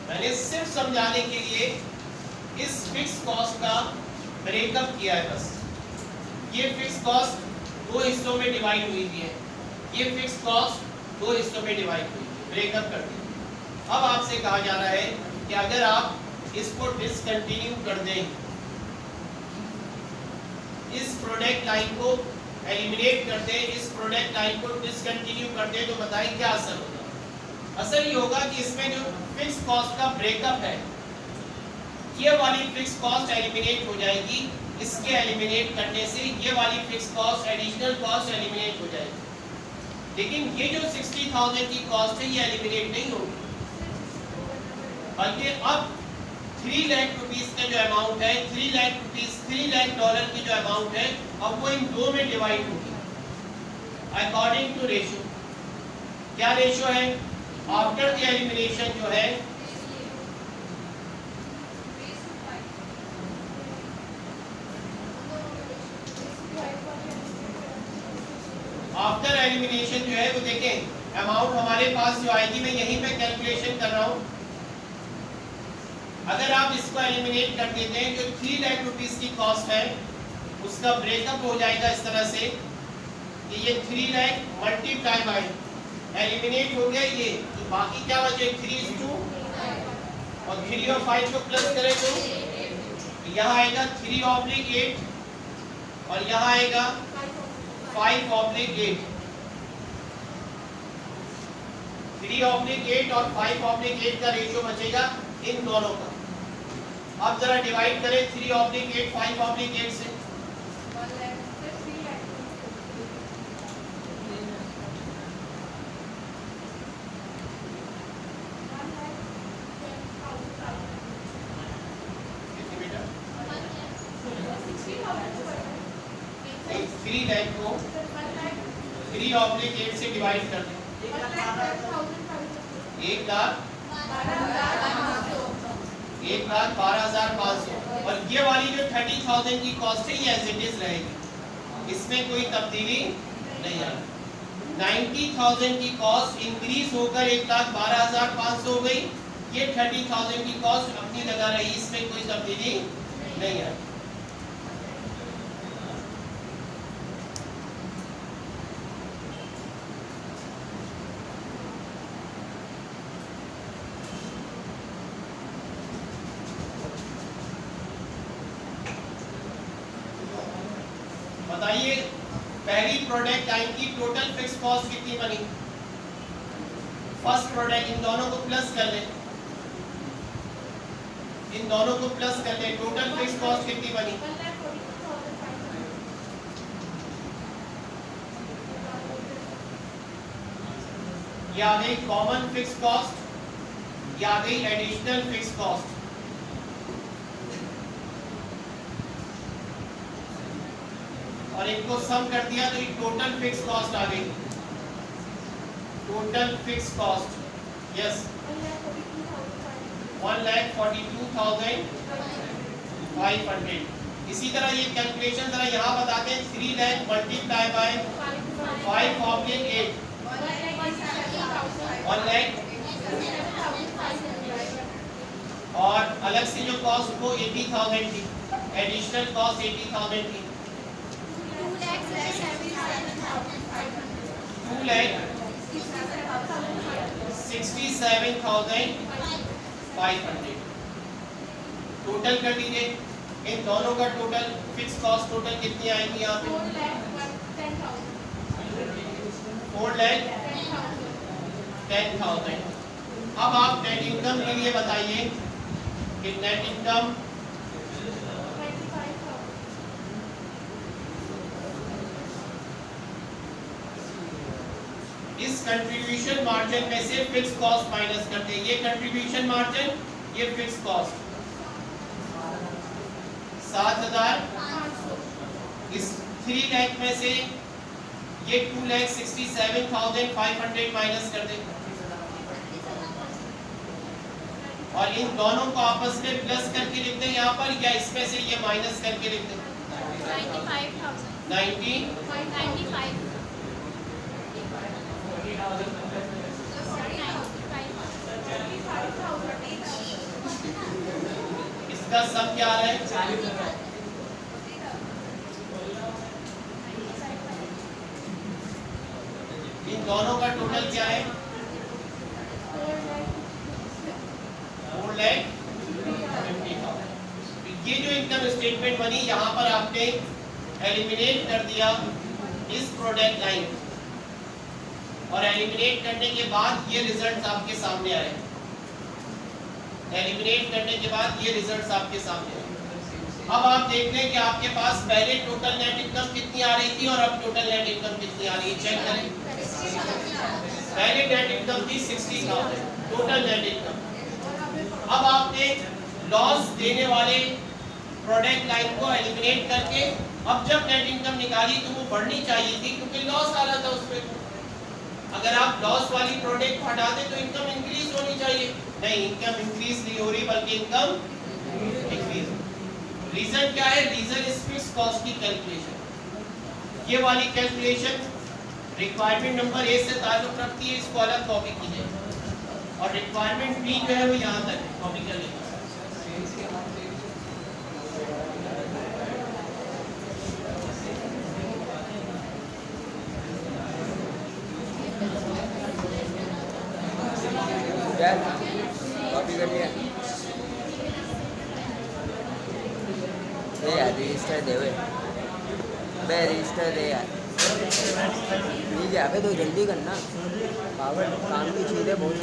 मैंने सिर्फ समझाने के लिए इस फिक्स कॉस्ट का ब्रेकअप किया है बस। ये फिक्स कॉस्ट दो हिस्सों में डिवाइड हुई है, ये फिक्स कॉस्ट दो हिस्सों में डिवाइड हुई है, ब्रेकअप कर दिया। अब आपसे कहा जा रहा है कि अगर आप इसको डिसकंटिन्यू कर दें, इस प्रोडक्ट लाइन को एलिमिनेट कर दें, इस प्रोडक्ट लाइन को डिसकंटिन्यू कर दें, तो बताइए क्या असर होगा? असर ये होगा कि इसमें जो फिक्स कॉस्ट का ब्रेकअप है, ये वाली फिक्स कॉस्ट एलिमिनेट हो जाएगी। इसके एलिमिनेट करने से ये वाली fix cost, additional cost eliminate हो जाएगी। लेकिन ये जो 60,000 की कॉस्ट है ये एलिमिनेट नहीं होगी, बल्कि अब 3 लाख रुपीस का जो अमाउंट है, 3 लाख डॉलर की जो अमाउंट है, अब वो इन दो में डिवाइड होगी अकॉर्डिंग टू रेशियो। क्या रेशियो है? आफ्टर द एलिमिनेशन जो है आफ्टर एलिमिनेशन जो है वो देखें अमाउंट हमारे पास जो आएगी, मैं यहीं पे कैलकुलेशन कर रहा हूँ। अगर आप इसको एलिमिनेट कर देते हैं, जो 3 लाख रुपीस की कॉस्ट है उसका ब्रेकअप हो जाएगा इस तरह से कि ये 3 लाख मल्टीप्लाई बाय एलिमिनेट हो गया ये, तो बाकी क्या बचे 3:2 और 3 और 5 को प्लस करें तो यहाँ आएगा 3/8 और यहाँ आएगा 5/8। 3/8 और 5/8 का रेशियो बचेगा इन दोनों का। अब जरा डिवाइड करें 3/8 5/8 से, कितनी बेटा? 3 लाख को 3/8 से डिवाइड कर दें, 1,12,500 और ये वाली जो 30,000 की कॉस्ट है ये एज इट इज रहेगी, इसमें कोई तब्दीली नहीं आएगी। 90,000 की कॉस्ट इंक्रीज होकर 1,12,500 हो गई, ये 30,000 की कॉस्ट अपनी जगह रही, इसमें कोई तब्दीली नहीं आई। बताइए पहली प्रोडक्ट लाइन की टोटल फिक्स कॉस्ट कितनी बनी? फर्स्ट प्रोडक्ट, इन दोनों को प्लस कर लें, इन दोनों को प्लस कर लें, टोटल फिक्स कॉस्ट कितनी बनी? ये आ गई कॉमन फिक्स कॉस्ट, ये आ गई एडिशनल फिक्स कॉस्ट। और इनको सम कर दिया तो ये टोटल फिक्स कॉस्ट आ गई, टोटल फिक्स कॉस्ट यस 1,42,500। इसी तरह ये कैलकुलेशन जरा यहाँ बताते हैं, 3 लाख मल्टीप्लाई बाय 5/8 1 लाख, और अलग से जो कॉस्ट वो 80,000 थी, एडिशनल कॉस्ट 80,000 थी, 2,67,500 टोटल कर दीजिए। इन दोनों का टोटल फिक्स कॉस्ट टोटल कितनी आएगी यहाँ पे? 4,10,000। अब आप नेट इनकम के लिए बताइए कि नेट इनकम इस कंट्रीब्यूशन मार्जिन में से फिक्स कॉस्ट माइनस करते हैं, ये कंट्रीब्यूशन मार्जिन, ये फिक्स कॉस्ट 7,500। इस 3 लाख में से ये 2,67,500 माइनस कर दें और इन दोनों को आपस में प्लस करके लिख दें यहाँ पर, या इसमें से ये माइनस करके लिख दें 95,000। इसका सब क्या आ रहा है? इन दोनों का टोटल क्या है? 4,50,000। ये जो इनकम स्टेटमेंट बनी, यहाँ पर आपने एलिमिनेट कर दिया इस प्रोडक्ट लाइन, और एलिमिनेट करने के बाद ये रिजल्ट्स आपके सामने आए, एलिमिनेट करने के बाद ये रिजल्ट्स आपके सामने आए। अब आप देख लें कि आपके पास पहले टोटल नेट इनकम कितनी आ रही थी और अब टोटल नेट इनकम कितनी आ रही है, चेक करें। पहले नेट इनकम थी 60,000 टोटल नेट इनकम। अब आपने लॉस देने वाले प्रोडक्ट लाइन को एलिमिनेट करके अब जब नेट इनकम निकाली तो वो बढ़नी चाहिए थी क्योंकि लॉस आ रहा था उस पे। अगर आप लॉस वाली प्रोडक्ट हटा दें तो इनकम इंक्रीज होनी चाहिए, नहीं इनकम इंक्रीज नहीं हो रही बल्कि इनकम डिक्रीज। रीजन क्या है? रीजन इज फिक्स्ड कॉस्ट की कैलकुलेशन। ये वाली कैलकुलेशन रिक्वायरमेंट नंबर ए से ताल्लुक रखती है, इसको अलग कॉपी कीजिए और रिक्वायरमेंट बी जो है वो यहाँ तक कॉपी कर लीजिए। कॉपी कर लिया। दे यार रजिस्टर दे वे, मैं रजिस्टर दे यार प्लीज। यहाँ पे तो जल्दी करना, पावर काम की चीज़ है बहुत।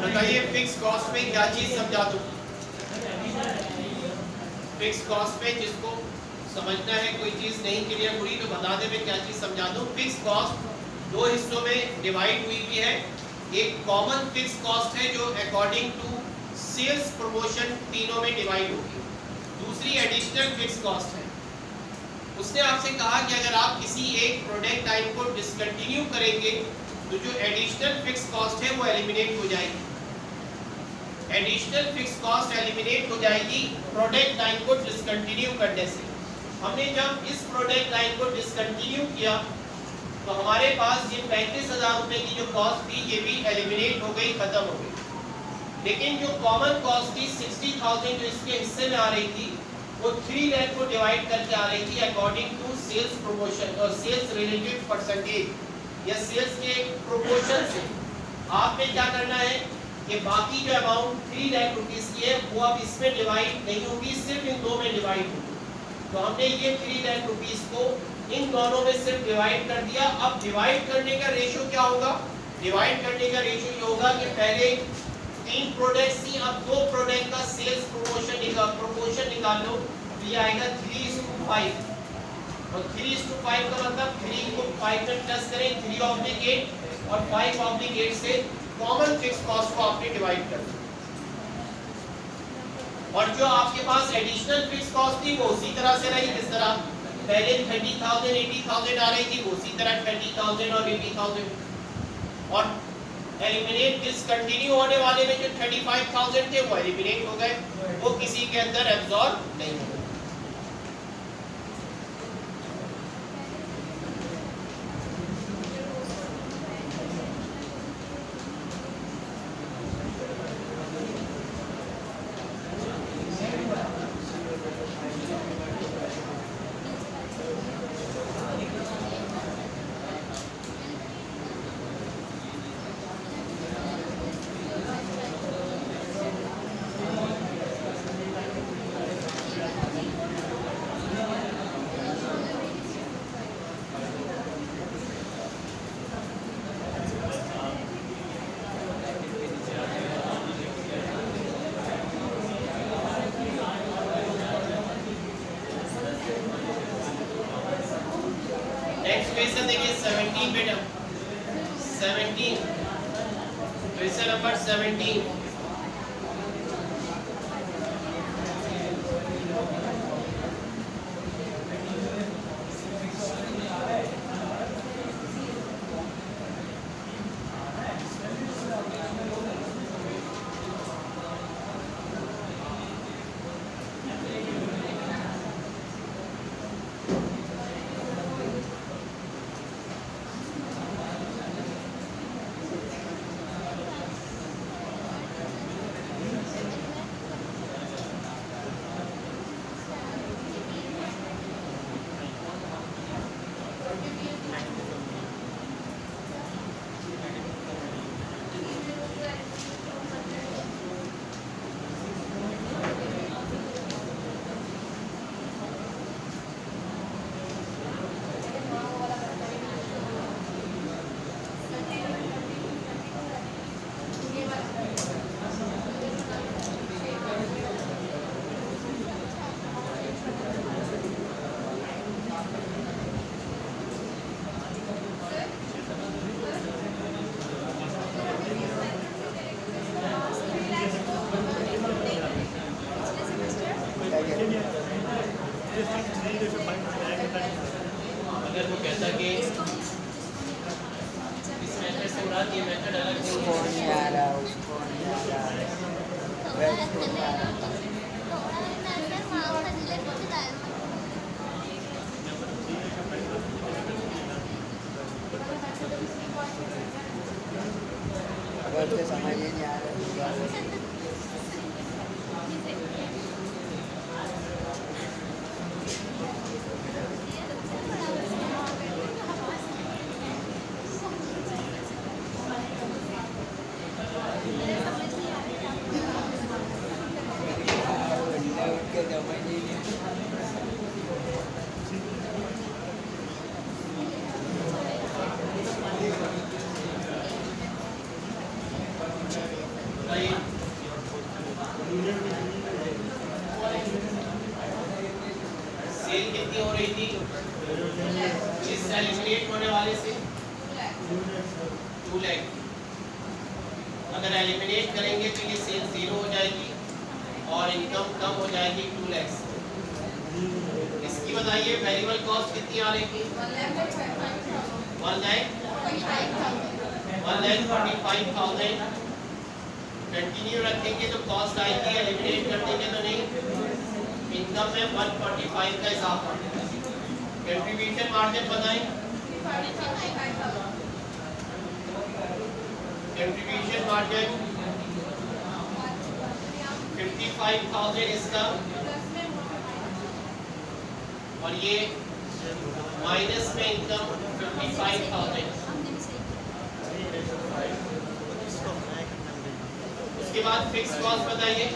बताइए फिक्स कॉस्ट में क्या चीज समझा दूं? फिक्स कॉस्ट में जिसको समझना है, कोई चीज नहीं क्लियर हुई तो बता दे मैं क्या चीज समझा दूं। फिक्स कॉस्ट दो हिस्सों में डिवाइड हुई भी है। एक कॉमन फिक्स कॉस्ट है जो अकॉर्डिंग टू सेल्स प्रमोशन तीनों में डिवाइड होगी। दूसरी एडिशनल फिक्स कॉस्ट है। उसने आपसे कहा कि अगर आप किसी एक प्रोडक्ट लाइन को डिसकंटिन्यू करेंगे तो जो एडिशनल फिक्स कॉस्ट है वो एलिमिनेट हो जाएगी। एडिशनल फिक्स कॉस्ट एलिमिनेट हो जाएगी प्रोडक्ट लाइन को डिसकंटिन्यू करने से। हमने जब इस प्रोडक्ट लाइन को डिसकंटिन्यू किया तो हमारे पास ये 35,000 रुपए की जो कॉस्ट थी ये भी एलिमिनेट हो गई, खत्म हो गई। लेकिन जो कॉमन कॉस्ट थी 60,000 जो इसके हिस्से में आ रही थी वो 3 लाख को डिवाइड करके आ रही थी अकॉर्डिंग टू सेल्स प्रमोशन और सेल्स रिलेटेड परसेंटेज या सेल्स के प्रोपोर्शन से। आपने क्या करना है कि बाकी जो अमाउंट 3 लाख रुपीस की है वो अब इसमें डिवाइड नहीं होगी, सिर्फ इन दो में डिवाइड होगी। तो हमने ये 3 लाख रुपीस को इन दोनों में सिर्फ डिवाइड कर दिया। अब डिवाइड करने का रेशियो क्या होगा? डिवाइड करने का रेशियो ये होगा कि पहले 3 प्रोडक्ट्स थी, अब 2 प्रोडक्ट का सेल्स प्रोपोर्शन निकाल लो तो ये आएगा 3:5। और 3:5 का मतलब 3 को 5 में प्लस करें 3/8 और 5/8 से कॉमन फिक्स कॉस्ट को आपने डिवाइड कर दिया। और जो आपके पास एडिशनल फिक्स कॉस्ट थी वो उसी तरह से रही जिस तरह पहले 30,000 80,000 आ रही थी, वो उसी तरह 20,000 और 80,000। और एलिमिनेट डिसकंटिन्यू होने वाले में जो 35,000 थे वो एलिमिनेट हो गए, वो किसी के अंदर एब्जॉर्ब नहीं हुए। नेक्स्ट क्वेश्चन देखिए 17 पे 17 क्वेश्चन नंबर 17। अगर वो कहता कि इस मेथड से मुराद ये मेथड अलग नहीं उसको नहीं आ रहा, उसको नहीं आ रहा, उसको नहीं आ रहा। अगर उसे समझ ही नहीं आ रहा तो क्या करें? सेल कितनी हो रही थी इस एलिमिनेट होने वाले से 2 लाख। अगर एलिमिनेट करेंगे तो ये सेल 0 हो जाएगी और इनकम कम हो जाएगी 2 लाख से। इसकी वजह बताइए वेरिएबल कॉस्ट कितनी आ रही थी? 1,45,000। कंटिन्यू रखेंगे तो कॉस्ट आएगी, एलिमिनेट कर देंगे तो नहीं। इनकम में 145 का इजाफा। कंट्रीब्यूशन मार्जिन बताएं। कंट्रीब्यूशन मार्जिन 55,000 इसका, और ये माइनस में इनकम 55,000। उसके बाद फिक्स कॉस्ट बताइए।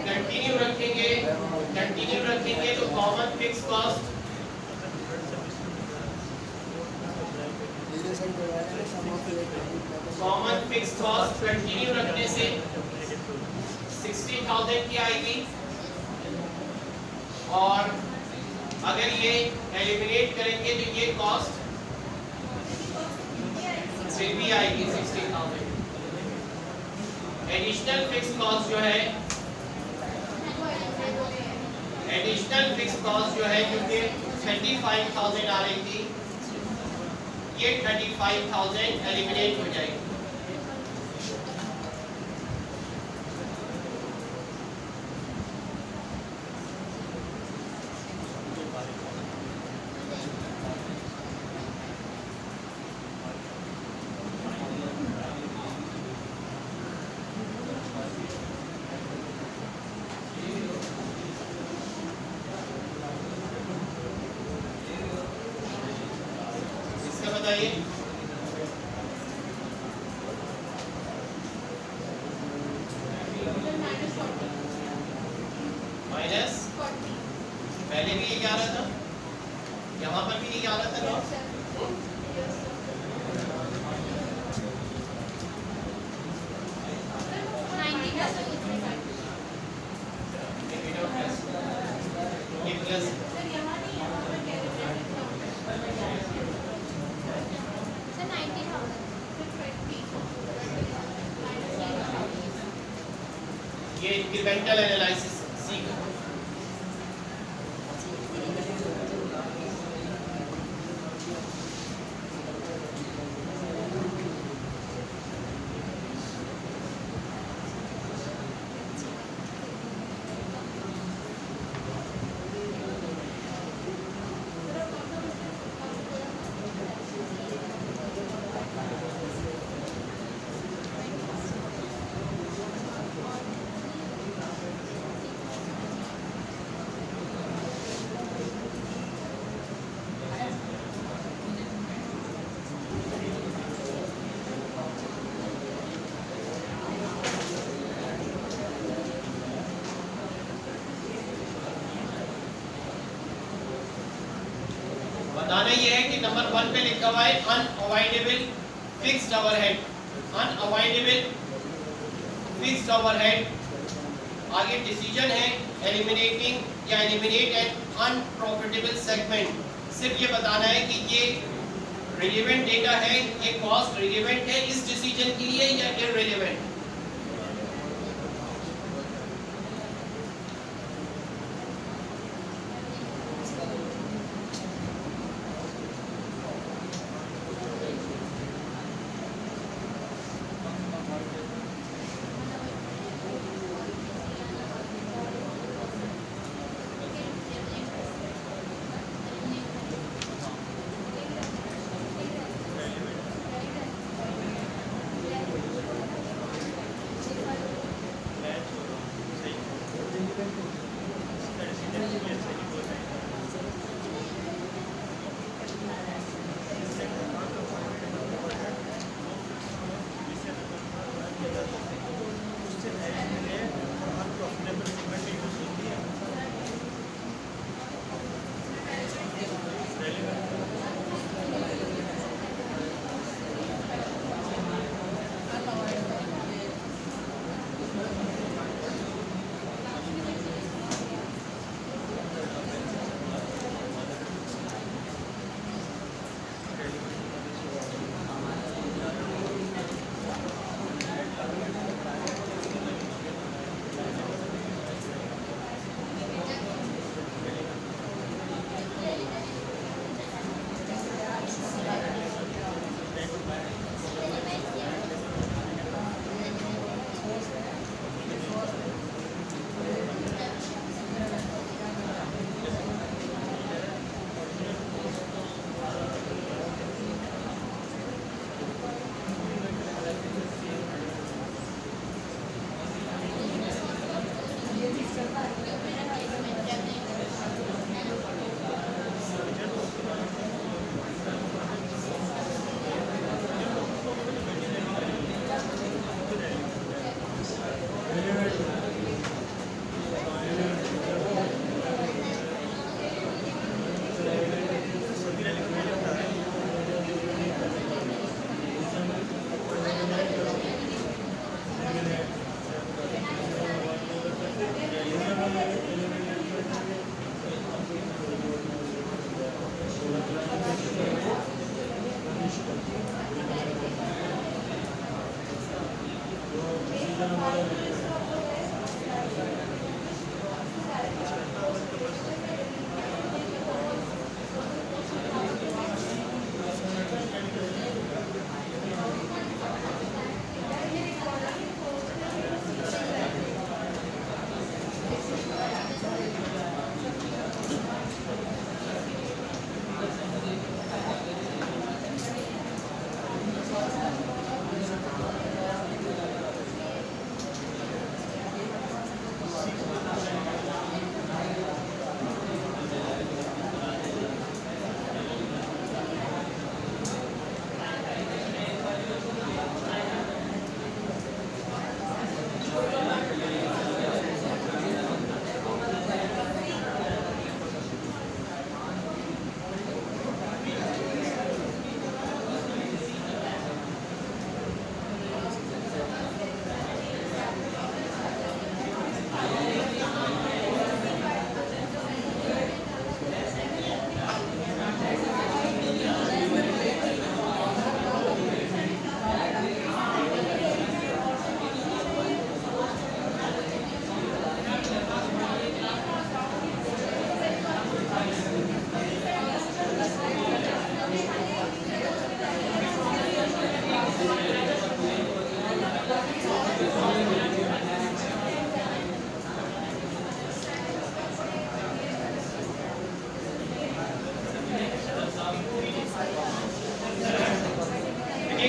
कंटिन्यू रखेंगे तो कॉमन फिक्स कॉस्ट कंटिन्यू रखने से 60,000 की आएगी, और अगर ये एलिमिनेट करेंगे तो ये कॉस्ट फिर भी आएगी 60,000। एडिशनल फिक्स कॉस्ट जो है क्योंकि 35,000 आ रही थी, ये 35,000 एलिमिनेट हो जाएगी। इसका बताइए। माइनस पहले भी यही आ रहा था, यहाँ पर भी यही आ रहा था ना। ये प्लस ये इंक्रीमेंटल एनालिसिस सीखो। बताना ये है कि नंबर 1 पे लिखा हुआ है unavoidable fixed overhead. Unavoidable fixed overhead. आगे डिसीजन है एलिमिनेटिंग या एलिमिनेट एन अनप्रॉफिटेबल सेगमेंट। सिर्फ ये बताना है कि ये रिलेवेंट डेटा है, ये कॉस्ट रिलेवेंट है इस डिसीजन के लिए या इररिलेवेंट।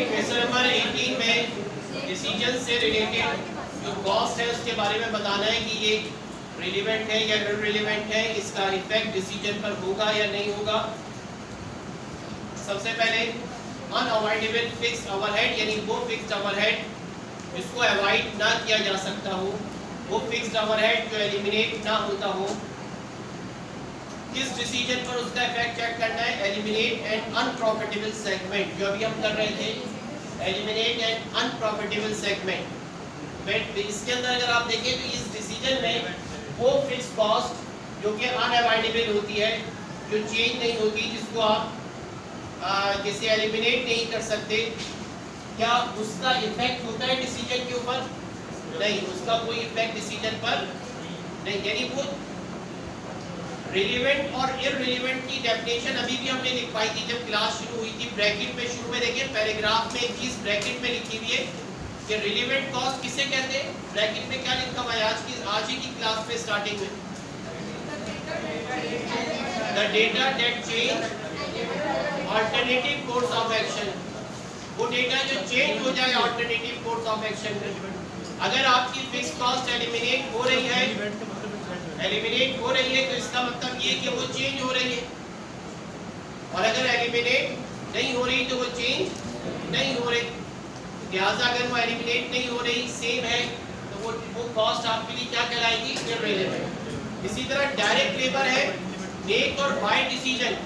क्वेश्चन नंबर 18 में डिसीजन से रिलेटेड जो कॉस्ट है उसके बारे में बताना है कि ये रिलेवेंट है या नॉन रिलेवेंट है, इसका इफेक्ट डिसीजन पर होगा या नहीं होगा। सबसे पहले अनअवॉइडेबल फिक्स्ड ओवरहेड, यानी वो फिक्स्ड ओवरहेड जिसको अवॉइड ना किया जा सकता हो, वो फिक्स्ड ओवरहेड जो एलिमिनेट ना होता हो। किस डिसीजन पर उसका इफेक्ट चेक करना है? एलिमिनेट एन अनप्रॉफिटेबल सेगमेंट, जो अभी हम कर रहे थे, eliminate an unprofitable segment. But इसके अंदर अगर आप देखें तो इस डिसीजन में वो फिक्स्ड कॉस्ट जो कि अनअवॉइडेबल होती है, जो चेंज नहीं होगी, जिसको आप जिसे एलिमिनेट नहीं कर सकते, क्या उसका इफेक्ट होता है डिसीजन के ऊपर? नहीं, उसका कोई इफेक्ट डिसीजन पर नहीं। यानी वो रिलेवेंट और इररिलेवेंट की डेफिनेशन अभी भी हमने लिखवाई थी जब क्लास शुरू हुई थी। ब्रैकेट में शुरू में देखिए पैराग्राफ में एक चीज ब्रैकेट में लिखी हुई है कि रिलेवेंट कॉस्ट किसे कहते हैं। ब्रैकेट में क्या लिखा हुआ है आज ही की क्लास में स्टार्टिंग में? The data that change alternative course of action, वो डेटा जो चेंज हो जाए अल्टरनेटिव कोर्स ऑफ एक्शन में। अगर आपकी फिक्स्ड कॉस्ट एलिमिनेट हो रही है तो इसका मतलब ये कि वो चेंज हो रही है, और अगर एलिमिनेट नहीं हो रही तो वो चेंज नहीं हो रही। लिहाजा अगर वो एलिमिनेट नहीं हो रही, सेम है, तो वो कॉस्ट आपके लिए क्या कहलाएगी? इररिलेवेंट। इसी तरह डायरेक्ट लेबर है, मेक और बाय डिसीजन।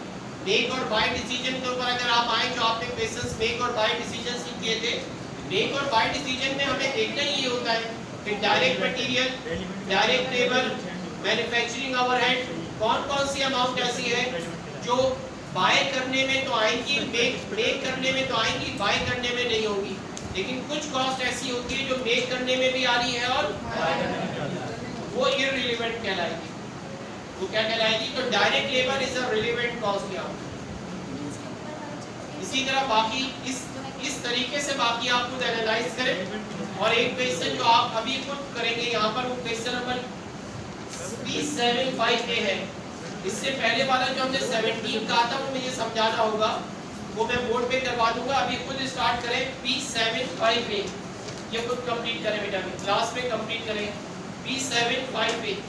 मेक और बाय डिसीजन के ऊपर अगर आप आए, जो आपने क्वेश्चंस मेक और बाय डिसीजन किए थे, मेक और बाय डिसीजन में हमें देखना ही ये होता है कि direct material, direct labour, manufacturing overhead, कौन कौन सी अमाउंट ऐसी है जो बाय करने में तो आएंगी, मेक करने में तो आएंगी, बाय करने में नहीं होंगी। लेकिन कुछ कॉस्ट ऐसी होती है जो मेक करने में भी आ रही है और वो इररिलेवेंट कहलाएगी। वो क्या कहलाएगी? तो direct labour is a relevant cost यहाँ। इसी तरह बाकी इस तरीके से बाकी आप खुद एनालाइज करें। और एक क्वेश्चन जो आप अभी खुद करेंगे यहाँ पर, वो क्वेश्चन नंबर 375A है। इससे पहले वाला जो हमने 17 कहा था वो मुझे समझाना होगा, वो मैं बोर्ड पे करवा दूंगा। अभी खुद स्टार्ट करें P75A, ये खुद कंप्लीट करें बेटा, क्लास में कंप्लीट करें। B758.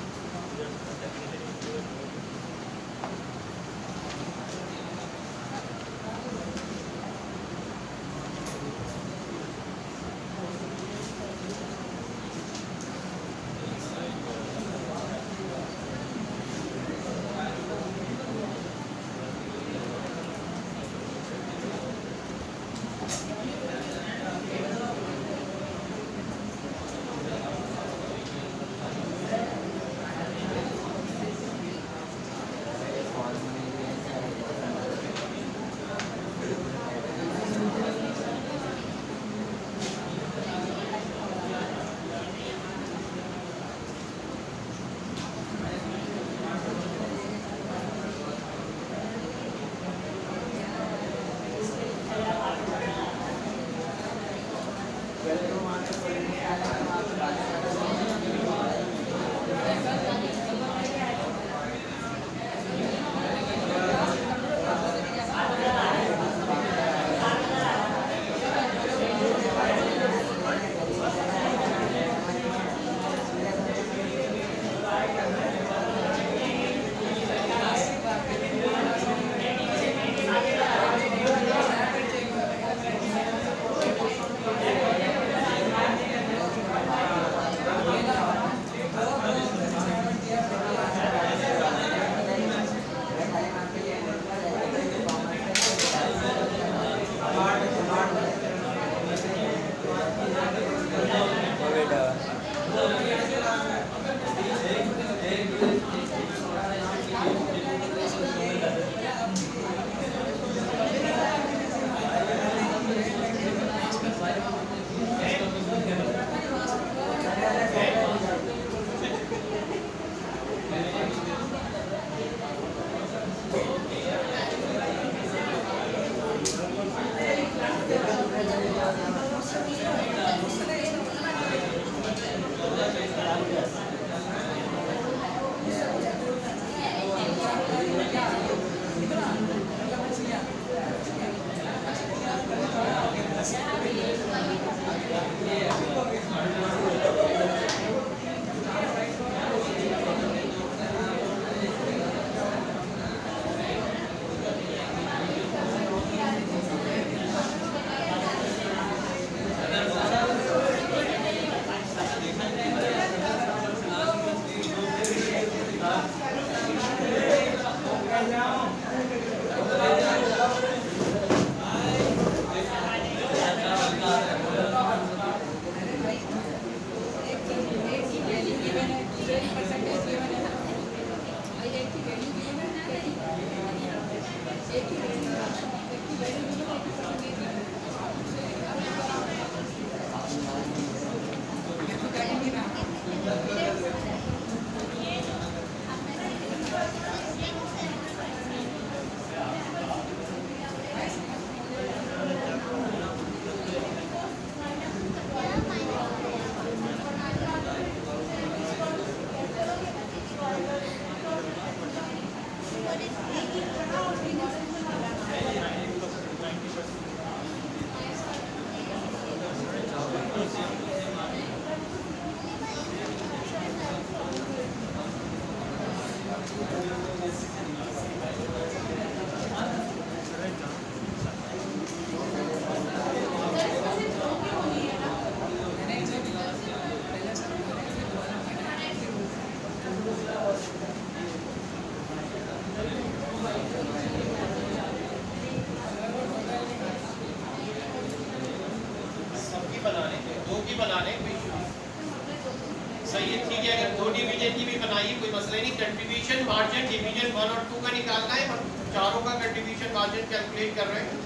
सही है, ठीक है। अगर दो डिवीजन की भी बनाई कोई मसला नहीं। कंट्रीब्यूशन मार्जिन डिवीजन 1 और 2 का निकालना है, हम चारों का कंट्रीब्यूशन मार्जिन कैलकुलेट कर रहे हैं।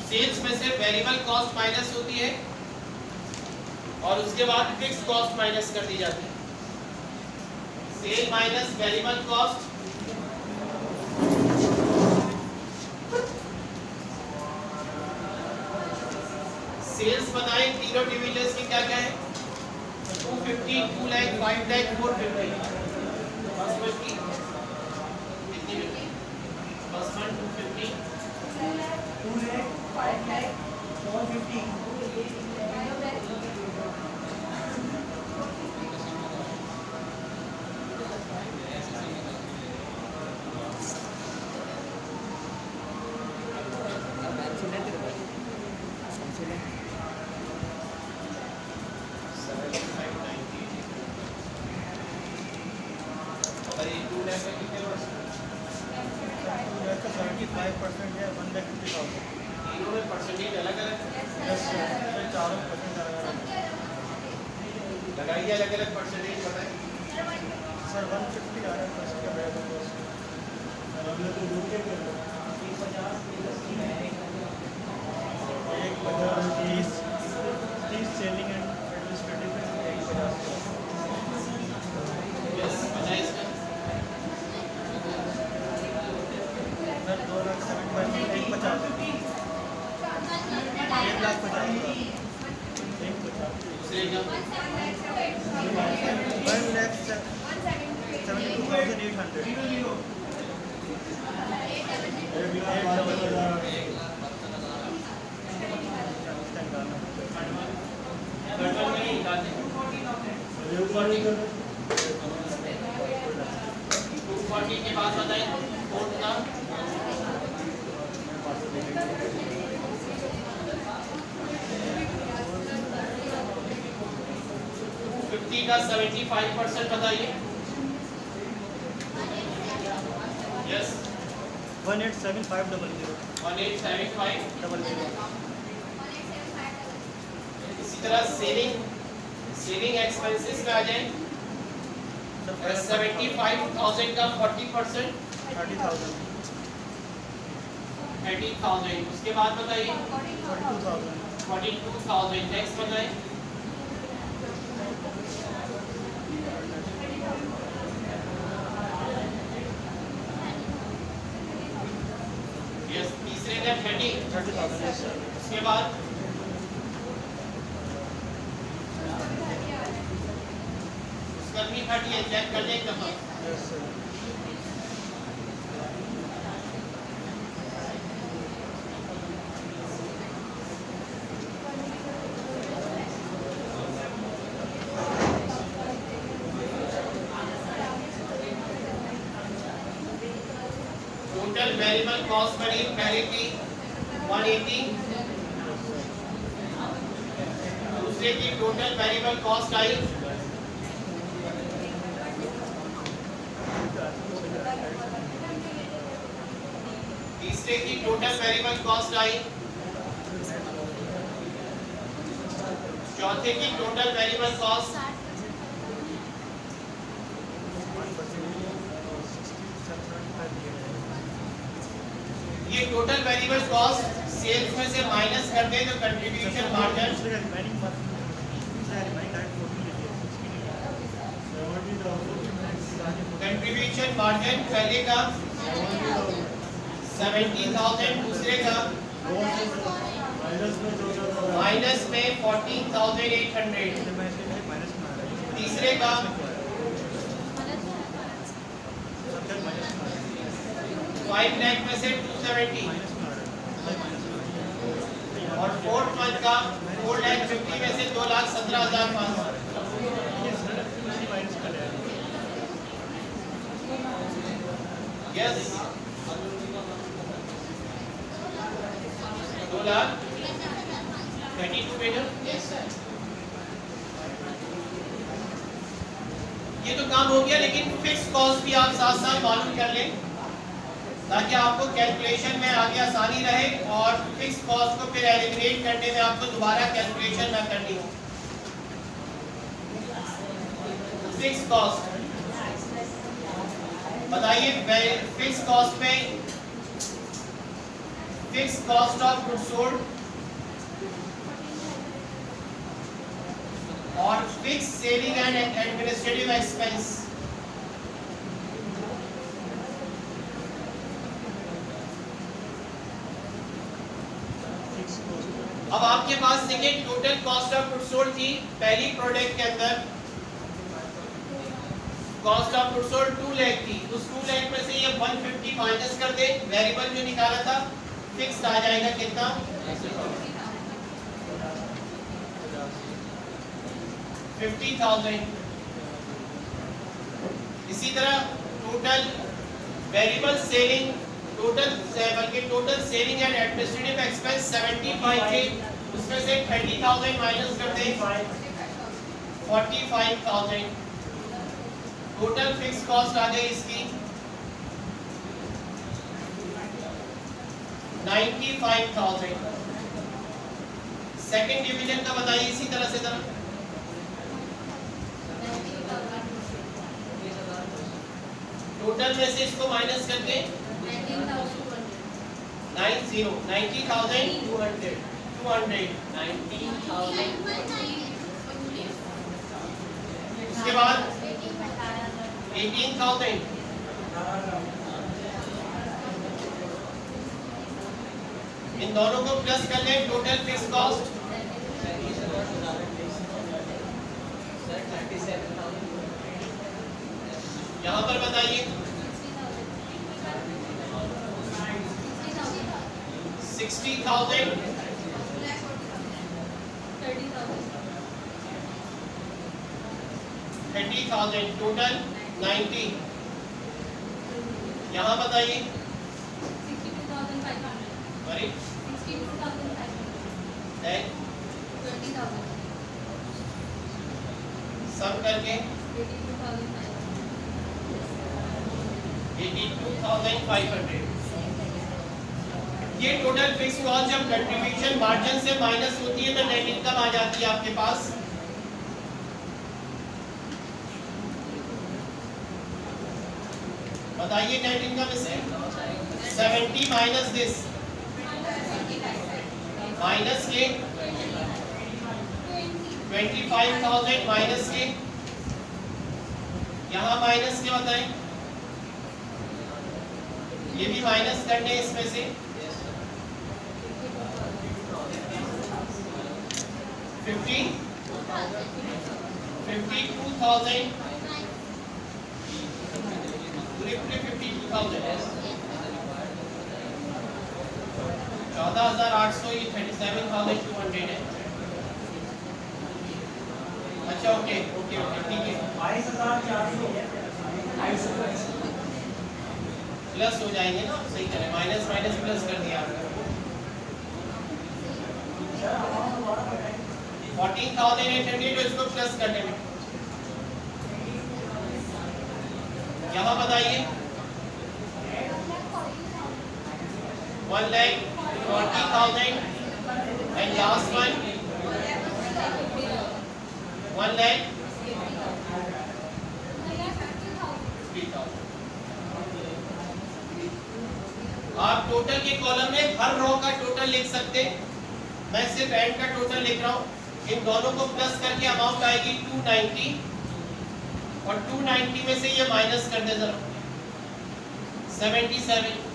सेल्स में से वेरिएबल कॉस्ट माइनस होती है और उसके बाद फिक्स कॉस्ट माइनस कर दी जाती है। Sale minus variable cost, sales बताएं तीनों डिविजन्स की क्या क्या है। 250, 2 लाख, 5 लाख, 450। फर्स्ट वन की कितनी होती है? First one 250, 2 lakh, 5 lakh, 450। और ये 2 लाख का कितने परसेंट? 75% है 1,50,000। तीनों में परसेंटेज अलग अलग यस सर, चारों परसेंट लगाइए, अलग अलग परसेंटेज बताएं। सर 150 आ रहा है फर्स्ट का वेरिएबल कॉस्ट। एक 50, 30 सेलिंग एंड एडमिनिस्ट्रेटिव है, एक 50। यस बताएं इसका। सर 2,75,000 एक 50 है, 1,50,000 एक 50। दूसरे का 1,72,800। गड़बड़ में नहीं निकालते। 240 के बाद बताएं कोड का। 50 का 75% बताइए। यस 1,875,000 1875। इसी तरह सेलिंग एक्सपेंसेस में आ जाए। 75,000 का 40% 30,000 30,000। उसके बाद बताइए 42,000 42,000। नेक्स्ट बताइए। यस तीसरे का 30। Yes sir. उसके बाद उसका भी 30 है, चेक कर लें एक दफा। Yes sir. Total variable cost बनी पहले की 180। दूसरे की टोटल वेरिएबल कॉस्ट आई तीसरे की टोटल वेरिएबल कॉस्ट आई चौथे की टोटल वेरिएबल कॉस्ट ये टोटल वेरिएबल कॉस्ट सेल्स में से माइनस कर दें तो कंट्रीब्यूशन मार्जिन कंट्रीब्यूशन मार्जिन पहले का 70,000 दूसरे का माइनस में 14,800 तीसरे का 5 लाख में से 270 और फोर्थ मंथ का 4,50,000 में से 2,17,500। यस 2,32,000 बेटा। ये तो काम हो गया, लेकिन फिक्स कॉस्ट भी आप साथ साथ मालूम कर लें ताकि आपको कैलकुलेशन में आगे आसानी रहे और फिक्स कॉस्ट को फिर एलिमिनेट करने में आपको दोबारा कैलकुलेशन ना करनी हो। फिक्स कॉस्ट बताइए, फिक्स कॉस्ट में fix cost of goods sold और fix selling and administrative expense. अब आपके पास देखिए total cost of goods sold थी पहली प्रोडक्ट के अंदर, cost of goods sold 2 lakh थी। उस 2 लाख में से ये 150 माइनस कर दे, वेरिएबल जो निकाला था फिक्स आ जाएगा कितना 50,000। इसी तरह total variable selling total selling and administrative expense 75 थे, उसमें से 30,000 माइनस कर दें 45,000 टोटल फिक्स कॉस्ट आ गई इसकी 95,000। सेकंड डिवीजन का बताइए इसी तरह से जरा। टोटल में से इसको माइनस करके 90,200 उसके बाद 18,000 इन दोनों को प्लस कर लें। टोटल फिक्स कॉस्ट 37,000 यहाँ पर बताइए 60,000 30,000 टोटल 90। यहाँ बताइए सॉरी सम करके 82,500। ये टोटल फिक्स कॉस्ट जब कंट्रीब्यूशन मार्जिन से माइनस होती है तो नेट इनकम आ जाती है आपके पास। बताइए नेट इनकम इससे 70 माइनस दिस माइनस के 25,000 माइनस के यहाँ माइनस के बताएं। ये भी माइनस करने इसमें से 52,000 पूरे 52,000 14,800 ये 37,200 है। अच्छा ओके ओके ओके ठीक है 22,400 प्लस हो जाएंगे ना सही करें माइनस माइनस प्लस कर दिया आपने 14,800 तो इसको प्लस करने में यहाँ बताइए 1,40,000 एंड लास्ट वन 1,50,000। आप टोटल के कॉलम में हर रो का टोटल लिख सकते। मैं सिर्फ एंड का टोटल लिख रहा हूँ। इन दोनों को प्लस करके अमाउंट आएगी 290 और 290 में से ये माइनस कर दे जरा 77।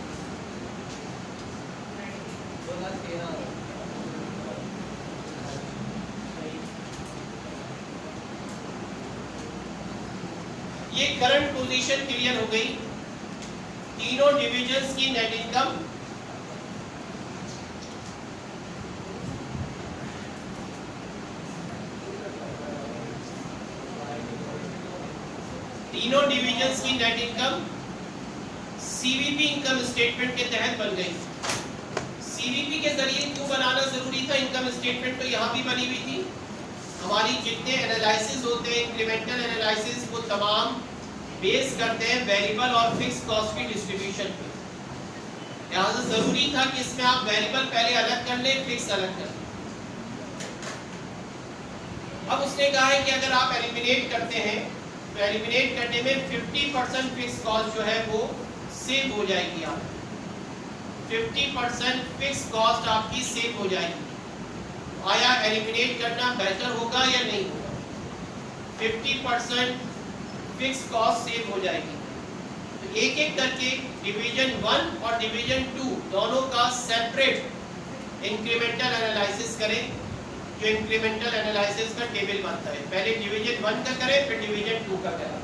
ये करंट पोजीशन क्लियर हो गई। तीनों डिविजन्स की net income CVP income statement के तहत बन गई। सीवीपी के जरिए क्यों बनाना जरूरी था? इनकम स्टेटमेंट तो यहाँ भी बनी हुई थी। हमारी जितने एनालिसिस होते हैं इंक्रीमेंटल एनालिसिस वो तमाम बेस करते हैं वेरिएबल और फिक्स कॉस्ट की डिस्ट्रीब्यूशन पे। लिहाजा जरूरी था कि इसमें आप वेरिएबल पहले अलग कर लें, फिक्स अलग कर लें। अब उसने कहा है कि अगर आप एलिमिनेट करते हैं तो एलिमिनेट करने में 50% फिक्स कॉस्ट जो है वो सेव हो जाएगी। आप 50% फिक्स कॉस्ट आपकी सेव हो जाएगी। आया एलिमिनेट करना बेहतर होगा या नहीं होगा? 50% फिक्स कॉस्ट सेव हो जाएगी। तो एक एक करके डिवीजन 1 और डिवीजन 2 दोनों का सेपरेट इंक्रीमेंटल एनालिसिस करें। जो इंक्रीमेंटल एनालिसिस का टेबल बनता है, पहले डिवीजन 1 का करें फिर डिवीजन 2 का करें।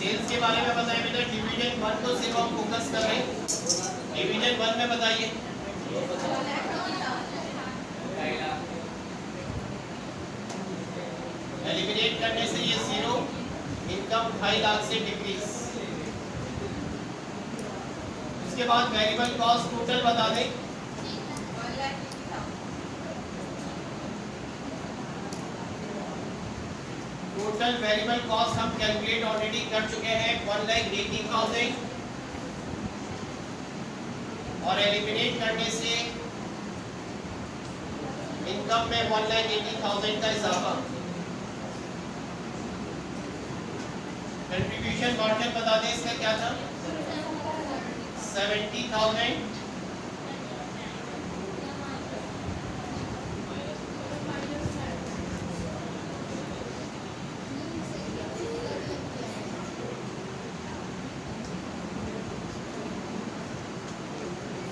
सेल्स के बारे में बताइए बेटा। डिवीजन 1 को सिर्फ हम फोकस कर रहे हैं। डिवीजन 1 में बताइए। एलिमिनेट करने से ये 0, इनकम 2.5 लाख से डिक्रीज। उसके बाद वेरिएबल कॉस्ट टोटल बता दें। टोटल वेरिएबल कॉस्ट हम कैलकुलेट ऑलरेडी कर चुके हैं 1,80,000 और एलिमिनेट करने से इनकम में 1,80,000 का इजाफा। कंट्रीब्यूशन मार्जिन बता दें इसका क्या था, 70,000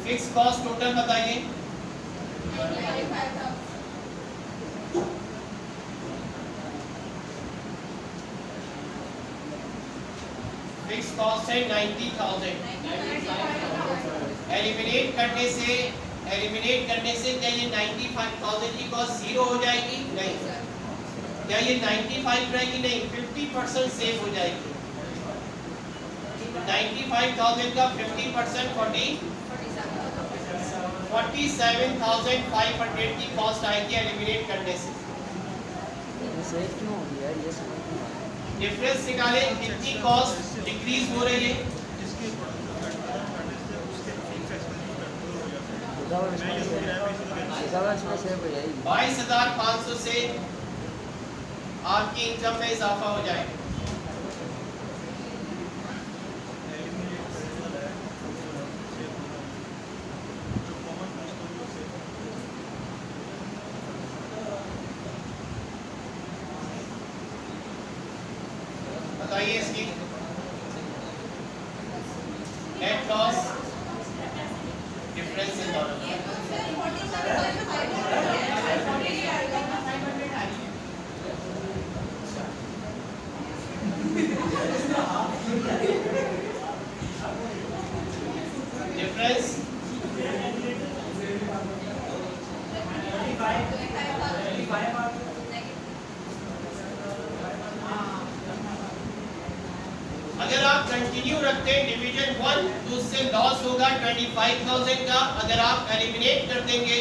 फिक्स कॉस्ट टोटल बताइए। फिक्स कॉस्ट है 90,000। एलिमिनेट करने से क्या ये 95,000 की कॉस्ट 0 हो जाएगी? नहीं। क्या ये 95 रहेगी? नहीं, 50% सेव हो जाएगी। 95,000 का 50% 47,500 की कॉस्ट आएगी एलिमिनेट करने से। ये सेफ क्यों हो गया यार, ये समझ नहीं आ रहा। डिफरेंस निकालें, कितनी कॉस्ट डिक्रीज हो रही है। इसमें सेव हो जाएगी। 22,500 से आपकी इनकम में इजाफा हो जाएगा। बताइए इसकी नेट लॉस डिफरेंस इन दोनों में। डिफरेंस अगर आप कंटिन्यू रखते हैं डिवीजन 1 तो उससे लॉस होगा 25,000 का। अगर आप एलिमिनेट कर देंगे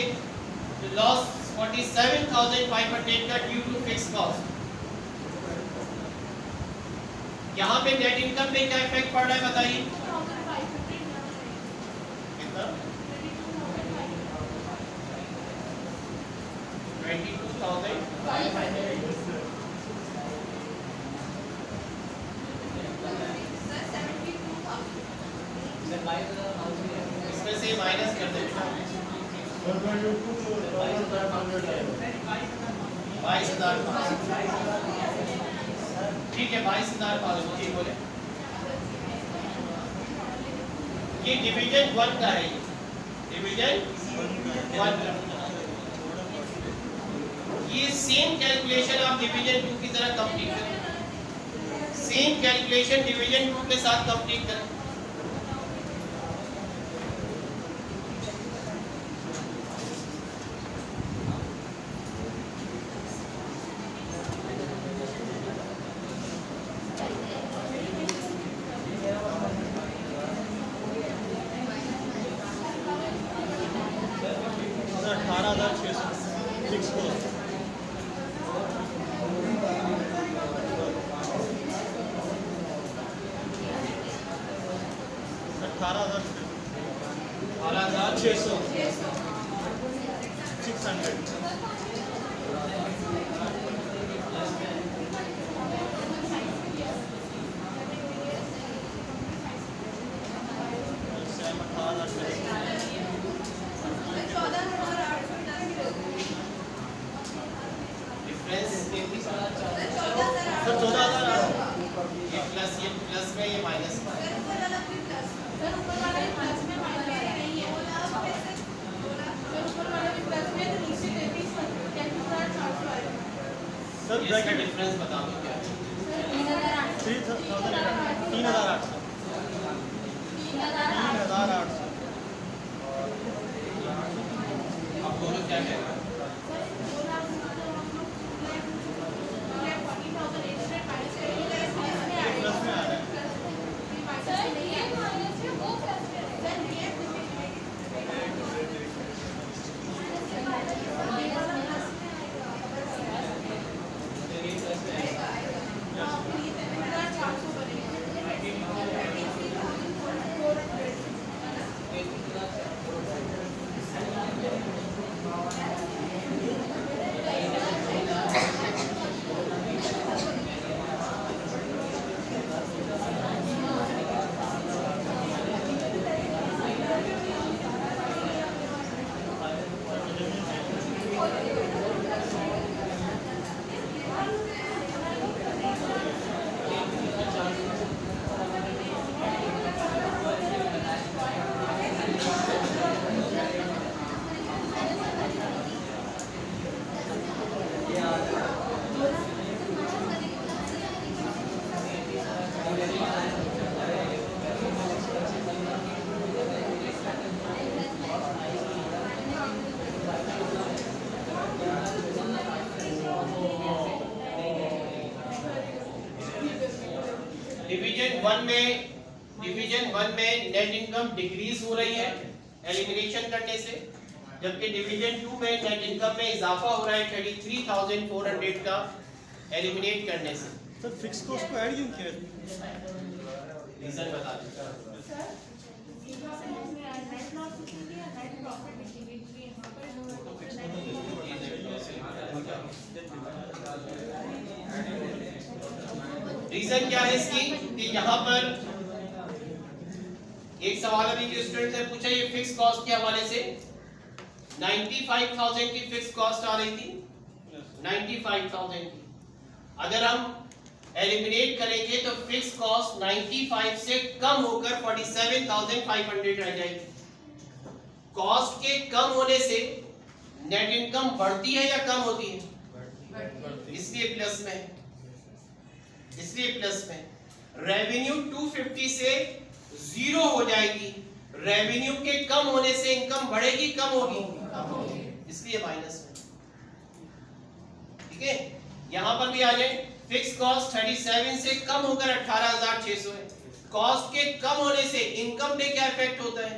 तो लॉस 47,500 का ड्यू टू फिक्स कॉस्ट। यहाँ पे नेट इनकम पे क्या इफेक्ट पड़ रहा है बताइए। कितना? 22,500। इसमें से माइनस कर दें 22,500। ठीक है 22,500 ठीक बोले। ये डिवीजन 1 का है, ये डिवीजन 1 का। ये सेम कैलकुलेशन आप डिवीजन 2 की तरह कंप्लीट करें। सेम कैलकुलेशन डिवीजन 2 के साथ कंप्लीट करें। $18,600 18,600 600 डिफरेंस सर 14,000 ये प्लस में ये माइनस में सर इसका ब्रैकेट डिफरेंस बता दो क्या है 3,800 आप दोनों क्या कह रहे हैं प्लस में आ रहा है डिवीजन वन में नेट इनकम डिक्रीज हो रही है एलिमिनेशन करने से, जबकि डिवीजन टू में नेट इनकम में इजाफा हो रहा है 33,400 का एलिमिनेट करने से। सर फिक्स कॉस्ट को ऐड क्यों किया? रीजन बता दीजिए। रीजन क्या है इसकी कि यहाँ पर एक सवाल अभी के स्टूडेंट ने पूछा, ये फिक्स कॉस्ट के हवाले से 95,000 की फिक्स कॉस्ट आ रही थी, 95,000 की। अगर हम एलिमिनेट करेंगे तो फिक्स कॉस्ट 95 से कम होकर 47,500 रह जाएगी। कॉस्ट के कम होने से नेट इनकम बढ़ती है या कम होती है? इसलिए प्लस में, इसलिए प्लस में। रेवेन्यू 250 से 0 हो जाएगी, रेवेन्यू के कम होने से इनकम बढ़ेगी कम होगी? इसलिए माइनस में। ठीक है, यहां पर भी आ जाए, फिक्स कॉस्ट 37 से कम होकर 18,600 है। कॉस्ट के कम होने से इनकम पे क्या इफेक्ट होता है?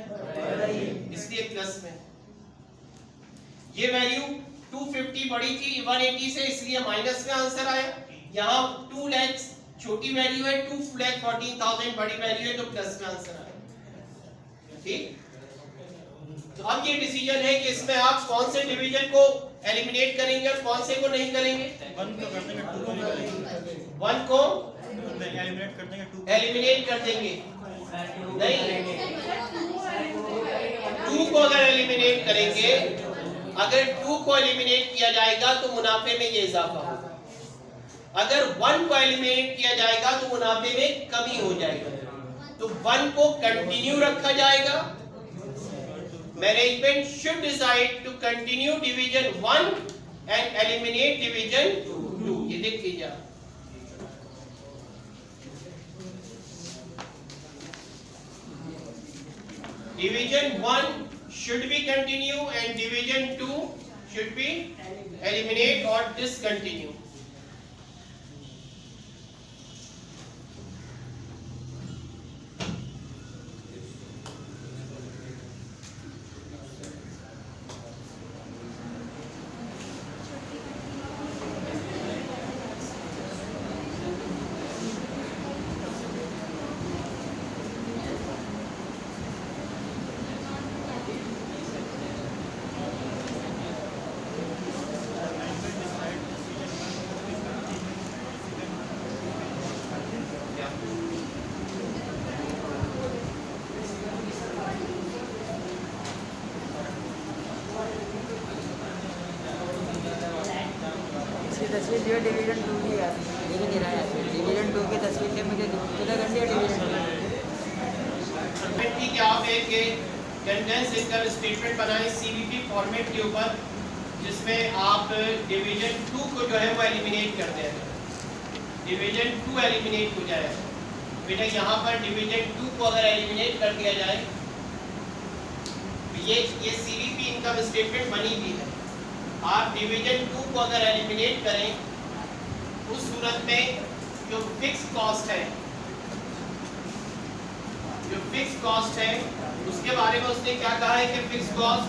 इसलिए प्लस में। ये वैल्यू 250 बढ़ी थी 180 से, इसलिए माइनस में आंसर आया। यहाँ 2 लाख छोटी वैल्यू है, 2,14,000 बड़ी वैल्यू है, तो प्लस में आंसर आया। ठीक, तो अब ये डिसीजन है कि इसमें आप कौन से डिवीजन को एलिमिनेट करेंगे और कौन से को नहीं करेंगे। 1 को कर देंगे, 2 को नहीं करेंगे। 1 को एलिमिनेट कर देंगे, 2 एलिमिनेट कर देंगे, नहीं 2 को अगर एलिमिनेट करेंगे, अगर 2 को एलिमिनेट किया जाएगा तो मुनाफे में ये इजाफा होगा। अगर 1 को एलिमिनेट किया जाएगा तो मुनाफे में कमी हो जाएगा। तो 1 को कंटिन्यू रखा जाएगा। Management should decide to continue division 1 and eliminate division 2। ये लिख लीजिए। Division 1 should be continue and division 2 should be eliminate or discontinue. तस्वीर दिया डिवीजन 2 की यार, लेकिन नहीं रहा यार डिवीजन 2 की तस्वीर ले मुझे कितना कर दिया डिवीजन 2। ठीक है, आप एक कंडेंस इनकम स्टेटमेंट बनाएं सीवीपी फॉर्मेट के ऊपर, जिसमें आप डिवीजन 2 को जो है वो एलिमिनेट कर दें। डिवीजन 2 एलिमिनेट हो जाए बेटा, यहाँ पर डिवीजन 2 को अगर एलिमिनेट कर दिया जाए, ये सीवीपी इनकम स्टेटमेंट बनी हुई है। आप डिवीजन 2 को अगर एलिमिनेट करें, उस सूरत में जो फिक्स कॉस्ट है, उसके बारे में उसने क्या कहा है कि फिक्स कॉस्ट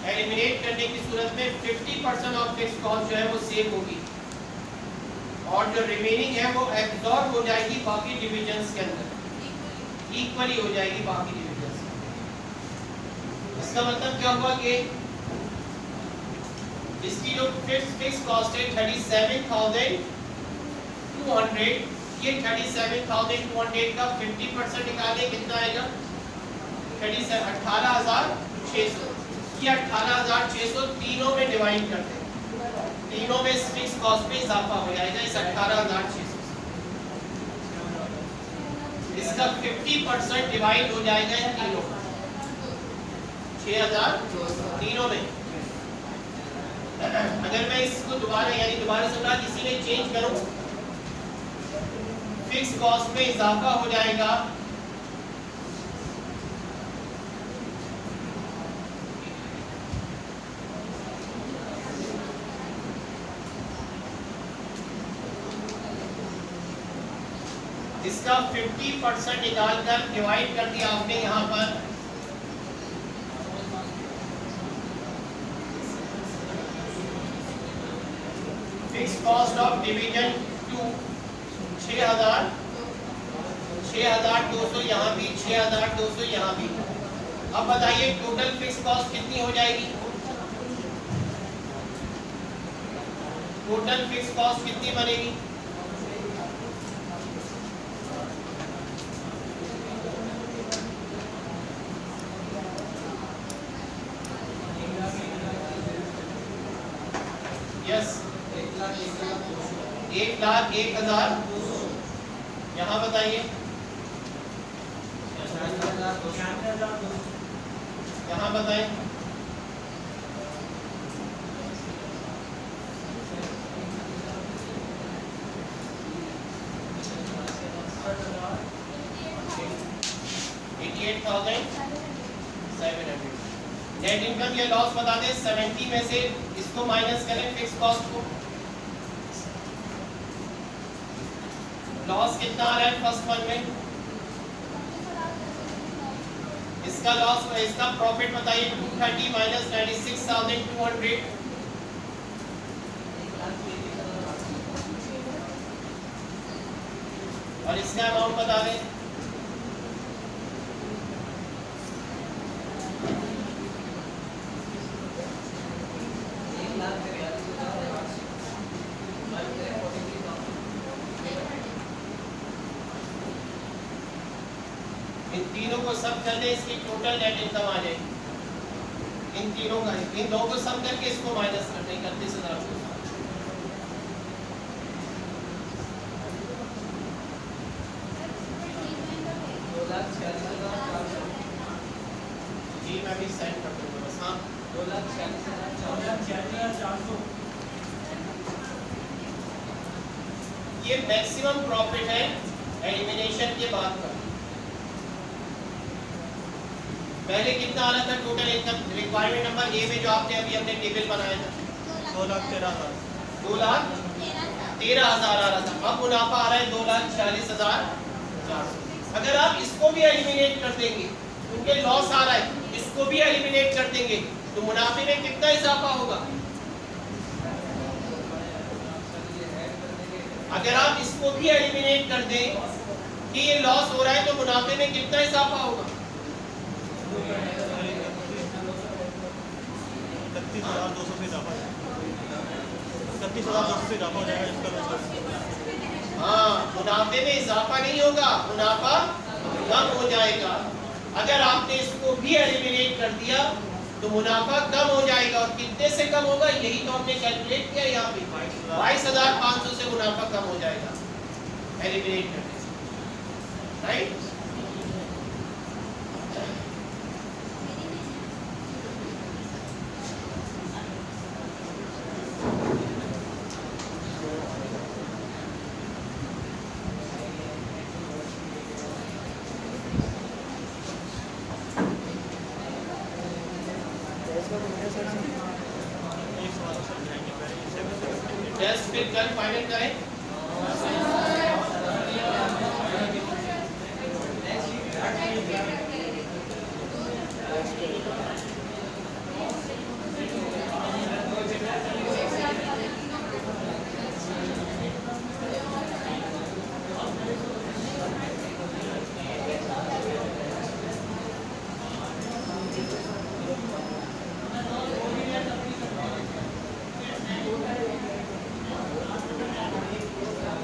एलिमिनेट करने की सूरत में 50% ऑफ फिक्स कॉस्ट जो है वो सेव होगी, और जो रिमेनिंग है वो एब्जॉर्ब हो जाएगी बाकी डिविजन्स के अंदर, इक्वली हो जाएगी बाकी डिविजन्स। इसका मतलब क्या हुआ कि इसकी जो फिक्स कॉस्ट है 37,200, ये 37,200 का 50% निकालें, कितना आएगा? 18,600। ये 18,600 तीनों में डिवाइड करते हैं, तीनों में फिक्स कॉस्ट में इजाफा हो जाएगा इस 18,600। इसका 50% डिवाइड हो जाएगा इन तीनों, 6,000 तीनों में। अगर मैं इसको दोबारा से किसी में चेंज करूं, फिक्स कॉस्ट में इजाफा हो जाएगा इसका 50% निकालकर डिवाइड कर दिया आपने यहाँ पर, फिक्स कॉस्ट ऑफ डिवीजन 2 6,200 यहाँ भी, 6,200 यहाँ भी। अब बताइए टोटल फिक्स कॉस्ट कितनी हो जाएगी? टोटल फिक्स कॉस्ट कितनी बनेगी? यस, 1,01,000। यहाँ बताइए, यहाँ बताएं। नेट इनकम या लॉस बता दें, 70 में से इसको माइनस करें फिक्स कॉस्ट को। लॉस कितना आ रहा है फर्स्ट वन में? इसका लॉस, इसका प्रॉफिट बताइए। 230 माइनस 96,200, और इसका अमाउंट बता दें। इन तीनों को सम कर दें, इसकी टोटल नेट इनकम आ जाएगी। इन तीनों का, इन दो को सम करके इसको माइनस कर दें, 31,000 को। जी मैं भी सेंड कर दूंगा बस। हाँ, 2,46,400। ये मैक्सिमम प्रॉफिट है एलिमिनेशन के बाद का। पहले कितना आ रहा था total income? Requirement number A में जो आपने अभी अपने टेबल बनाया था, 2,13,000। 2,13,000 आ रहा था। अब मुनाफा आ रहा है 2,46,400। अगर आप इसको भी एलिमिनेट कर देंगे, उनके लॉस आ रहा है, इसको भी एलिमिनेट कर देंगे, तो मुनाफे में कितना इजाफा होगा? अगर आप इसको भी एलिमिनेट कर दें कि ये लॉस हो रहा है, तो मुनाफे में कितना इजाफा होगा? 31,200 से इजाफा, 31,200 से इजाफा हो जाएगा इसका मतलब। हाँ, मुनाफे में इजाफा नहीं होगा, मुनाफा कम हो जाएगा। अगर आपने इसको भी एलिमिनेट कर दिया तो मुनाफा कम हो जाएगा। और कितने से कम होगा, यही तो हमने कैलकुलेट किया यहाँ पे, 22,500 से मुनाफा कम हो जाएगा एलिमिनेट करने से, राइट। टेस्ट फिर कल फाइनल करें।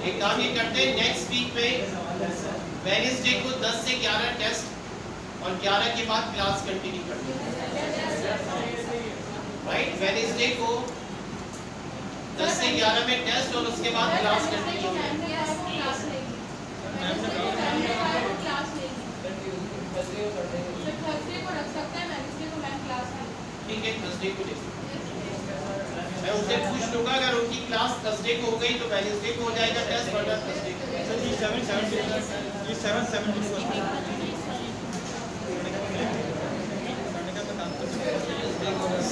एक काम ये करते हैं, नेक्स्ट वीक में वेडनेसडे को 10 से 11 टेस्ट और 11 के बाद क्लास कंटिन्यू करते हैं, राइट। वेडनेसडे को 10 से 11 में टेस्ट और उसके बाद क्लास कंटिन्यू। ठीक है, थर्सडे को ले, मैं उनसे पूछ लूंगा, अगर उनकी क्लास थर्सडे को हो गई तो वेडनेसडे को हो जाएगा टेस्ट, वरना थर्सडे को। सर ये 770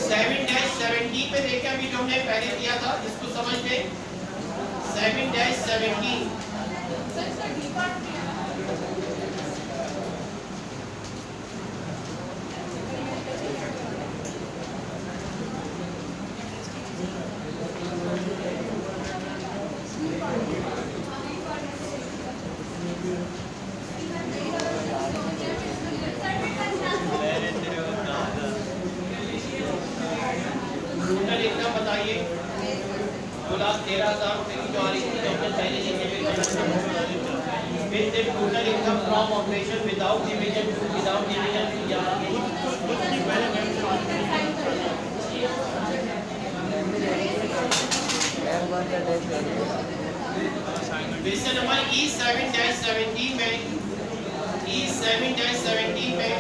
7-17 पे देखे अभी जो हमने पहले दिया था, इसको समझ लें। 7-17 टोटल इनकम बताइए। 2,13,000 रुपए की जो आ रही थी, टोटल पहले फिर से total income from operation without division two without division two या क्वेश्चन नंबर E7-17 में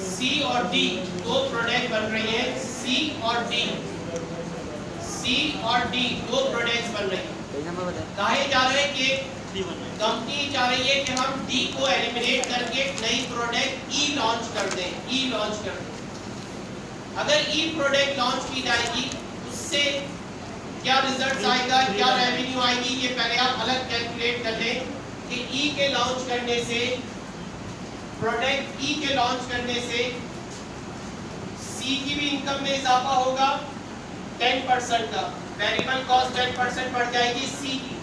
C और D दो प्रोडक्ट बन रही हैं। C और D दो प्रोडक्ट्स बन रही हैं। कहे जा रहे हैं कि कंपनी चाह रही है कि हम D को एलिमिनेट करके एक नई प्रोडक्ट E लॉन्च कर दें। अगर E प्रोडक्ट लॉन्च की जाएगी, उससे क्या रिजल्ट आएगा, क्या रेवेन्यू आएगी, ये पहले आप अलग कैलकुलेट कर लें कि E के लॉन्च करने से, प्रोडक्ट E के लॉन्च करने से C की भी इनकम में इजाफा होगा 10% का, वेरिएबल कॉस्ट 10% बढ़ जाएगी C की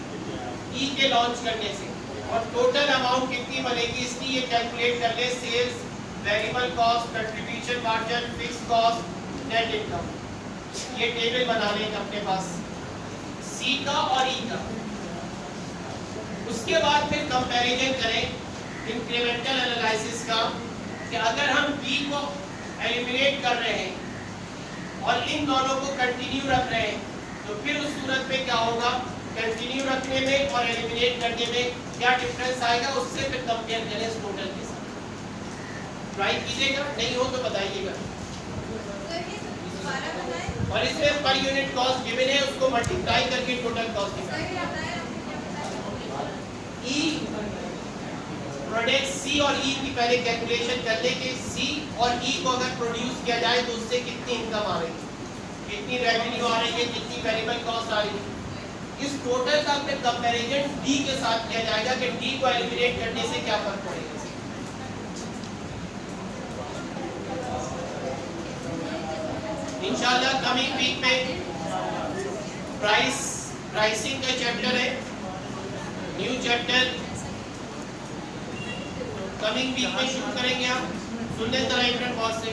E के लॉन्च करने से। और टोटल अमाउंट कितनी बनेगी, इसकी ये कैलकुलेट कर ले, sales, variable cost, contribution margin, fixed cost, net income. ये टेबल बना लें अपने पास C का और E का। उसके बाद फिर कंपैरिजन करें इंक्रीमेंटल एनालिसिस का कि अगर हम B को एलिमिनेट कर रहे हैं और इन दोनों को कंटिन्यू रख रहे हैं, तो फिर उस सूरत में क्या होगा, कंटिन्यू रखने में और एलिमिनेट करने में क्या डिफरेंस आएगा, उससे फिर कंपेयर करें इस टोटल के साथ। ट्राई कीजिएगा, नहीं हो तो बताइएगा। और इसमें पर यूनिट कॉस्ट गिवन है, उसको मल्टीप्लाई करके टोटल कॉस्ट निकालें। E प्रोडक्ट C और E की पहले कैलकुलेशन कर ले कि C और E को अगर प्रोड्यूस किया जाए तो उससे कितनी इनकम आ रही है, कितनी रेवेन्यू आ रही है, कितनी वेरिएबल कॉस्ट आ रही है। इस टोटल का फिर कंपैरिजन D के साथ किया जाएगा कि D को एलिमिनेट करने से क्या फर्क पड़ेगा। इंशाल्लाह कमिंग वीक में प्राइसिंग का चैप्टर है, न्यू चैप्टर कमिंग वीक में शुरू करेंगे। आप सुनने जरा इंटरनेट बॉस से,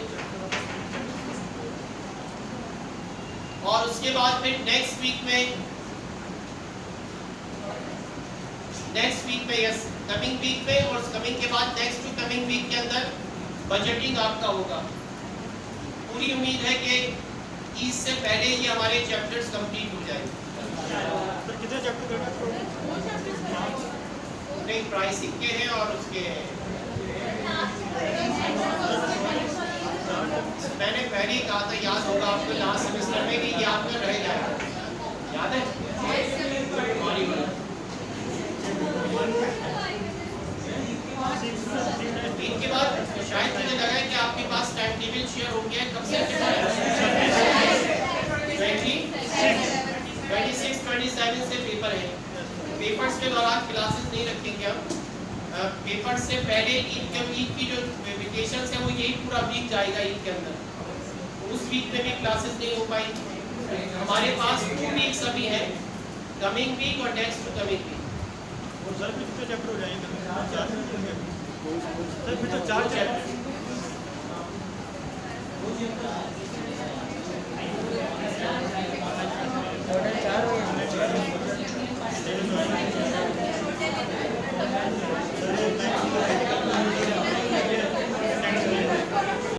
और उसके बाद फिर नेक्स्ट वीक में यस कमिंग वीक में, और कमिंग के बाद नेक्स्ट टू कमिंग वीक के अंदर बजटिंग आपका होगा। पूरी उम्मीद है कि ईद से पहले ही हमारे चैप्टर्स कंप्लीट हो जाएंगे। सर कितने चैप्टर करना है? नहीं, प्राइसिंग के हैं और उसके मैंने पहले ही कहा था, याद होगा आपको लास्ट सेमेस्टर में कि ये आपका रह जाएगा, याद है? इनके बाद शायद मुझे लगा है कि आपके पास टाइम टेबल शेयर हो गया है, कब से 26-27 से पेपर है। पेपर्स के दौरान क्लासेस नहीं रखेंगे हम। पेपर से पहले ईद की जो वेकेशंस है वो यही पूरा वीक जाएगा ईद के अंदर। उस वीक में भी क्लासेस नहीं हो पाएंगी। हमारे पास 2 वीक्स अभी है, कमिंग वीक और नेक्स्ट कमिंग वीक। और सर कितने चैप्टर हो जाएंगे? 4 चैप्टर सर फिर तो 4 चैप्टर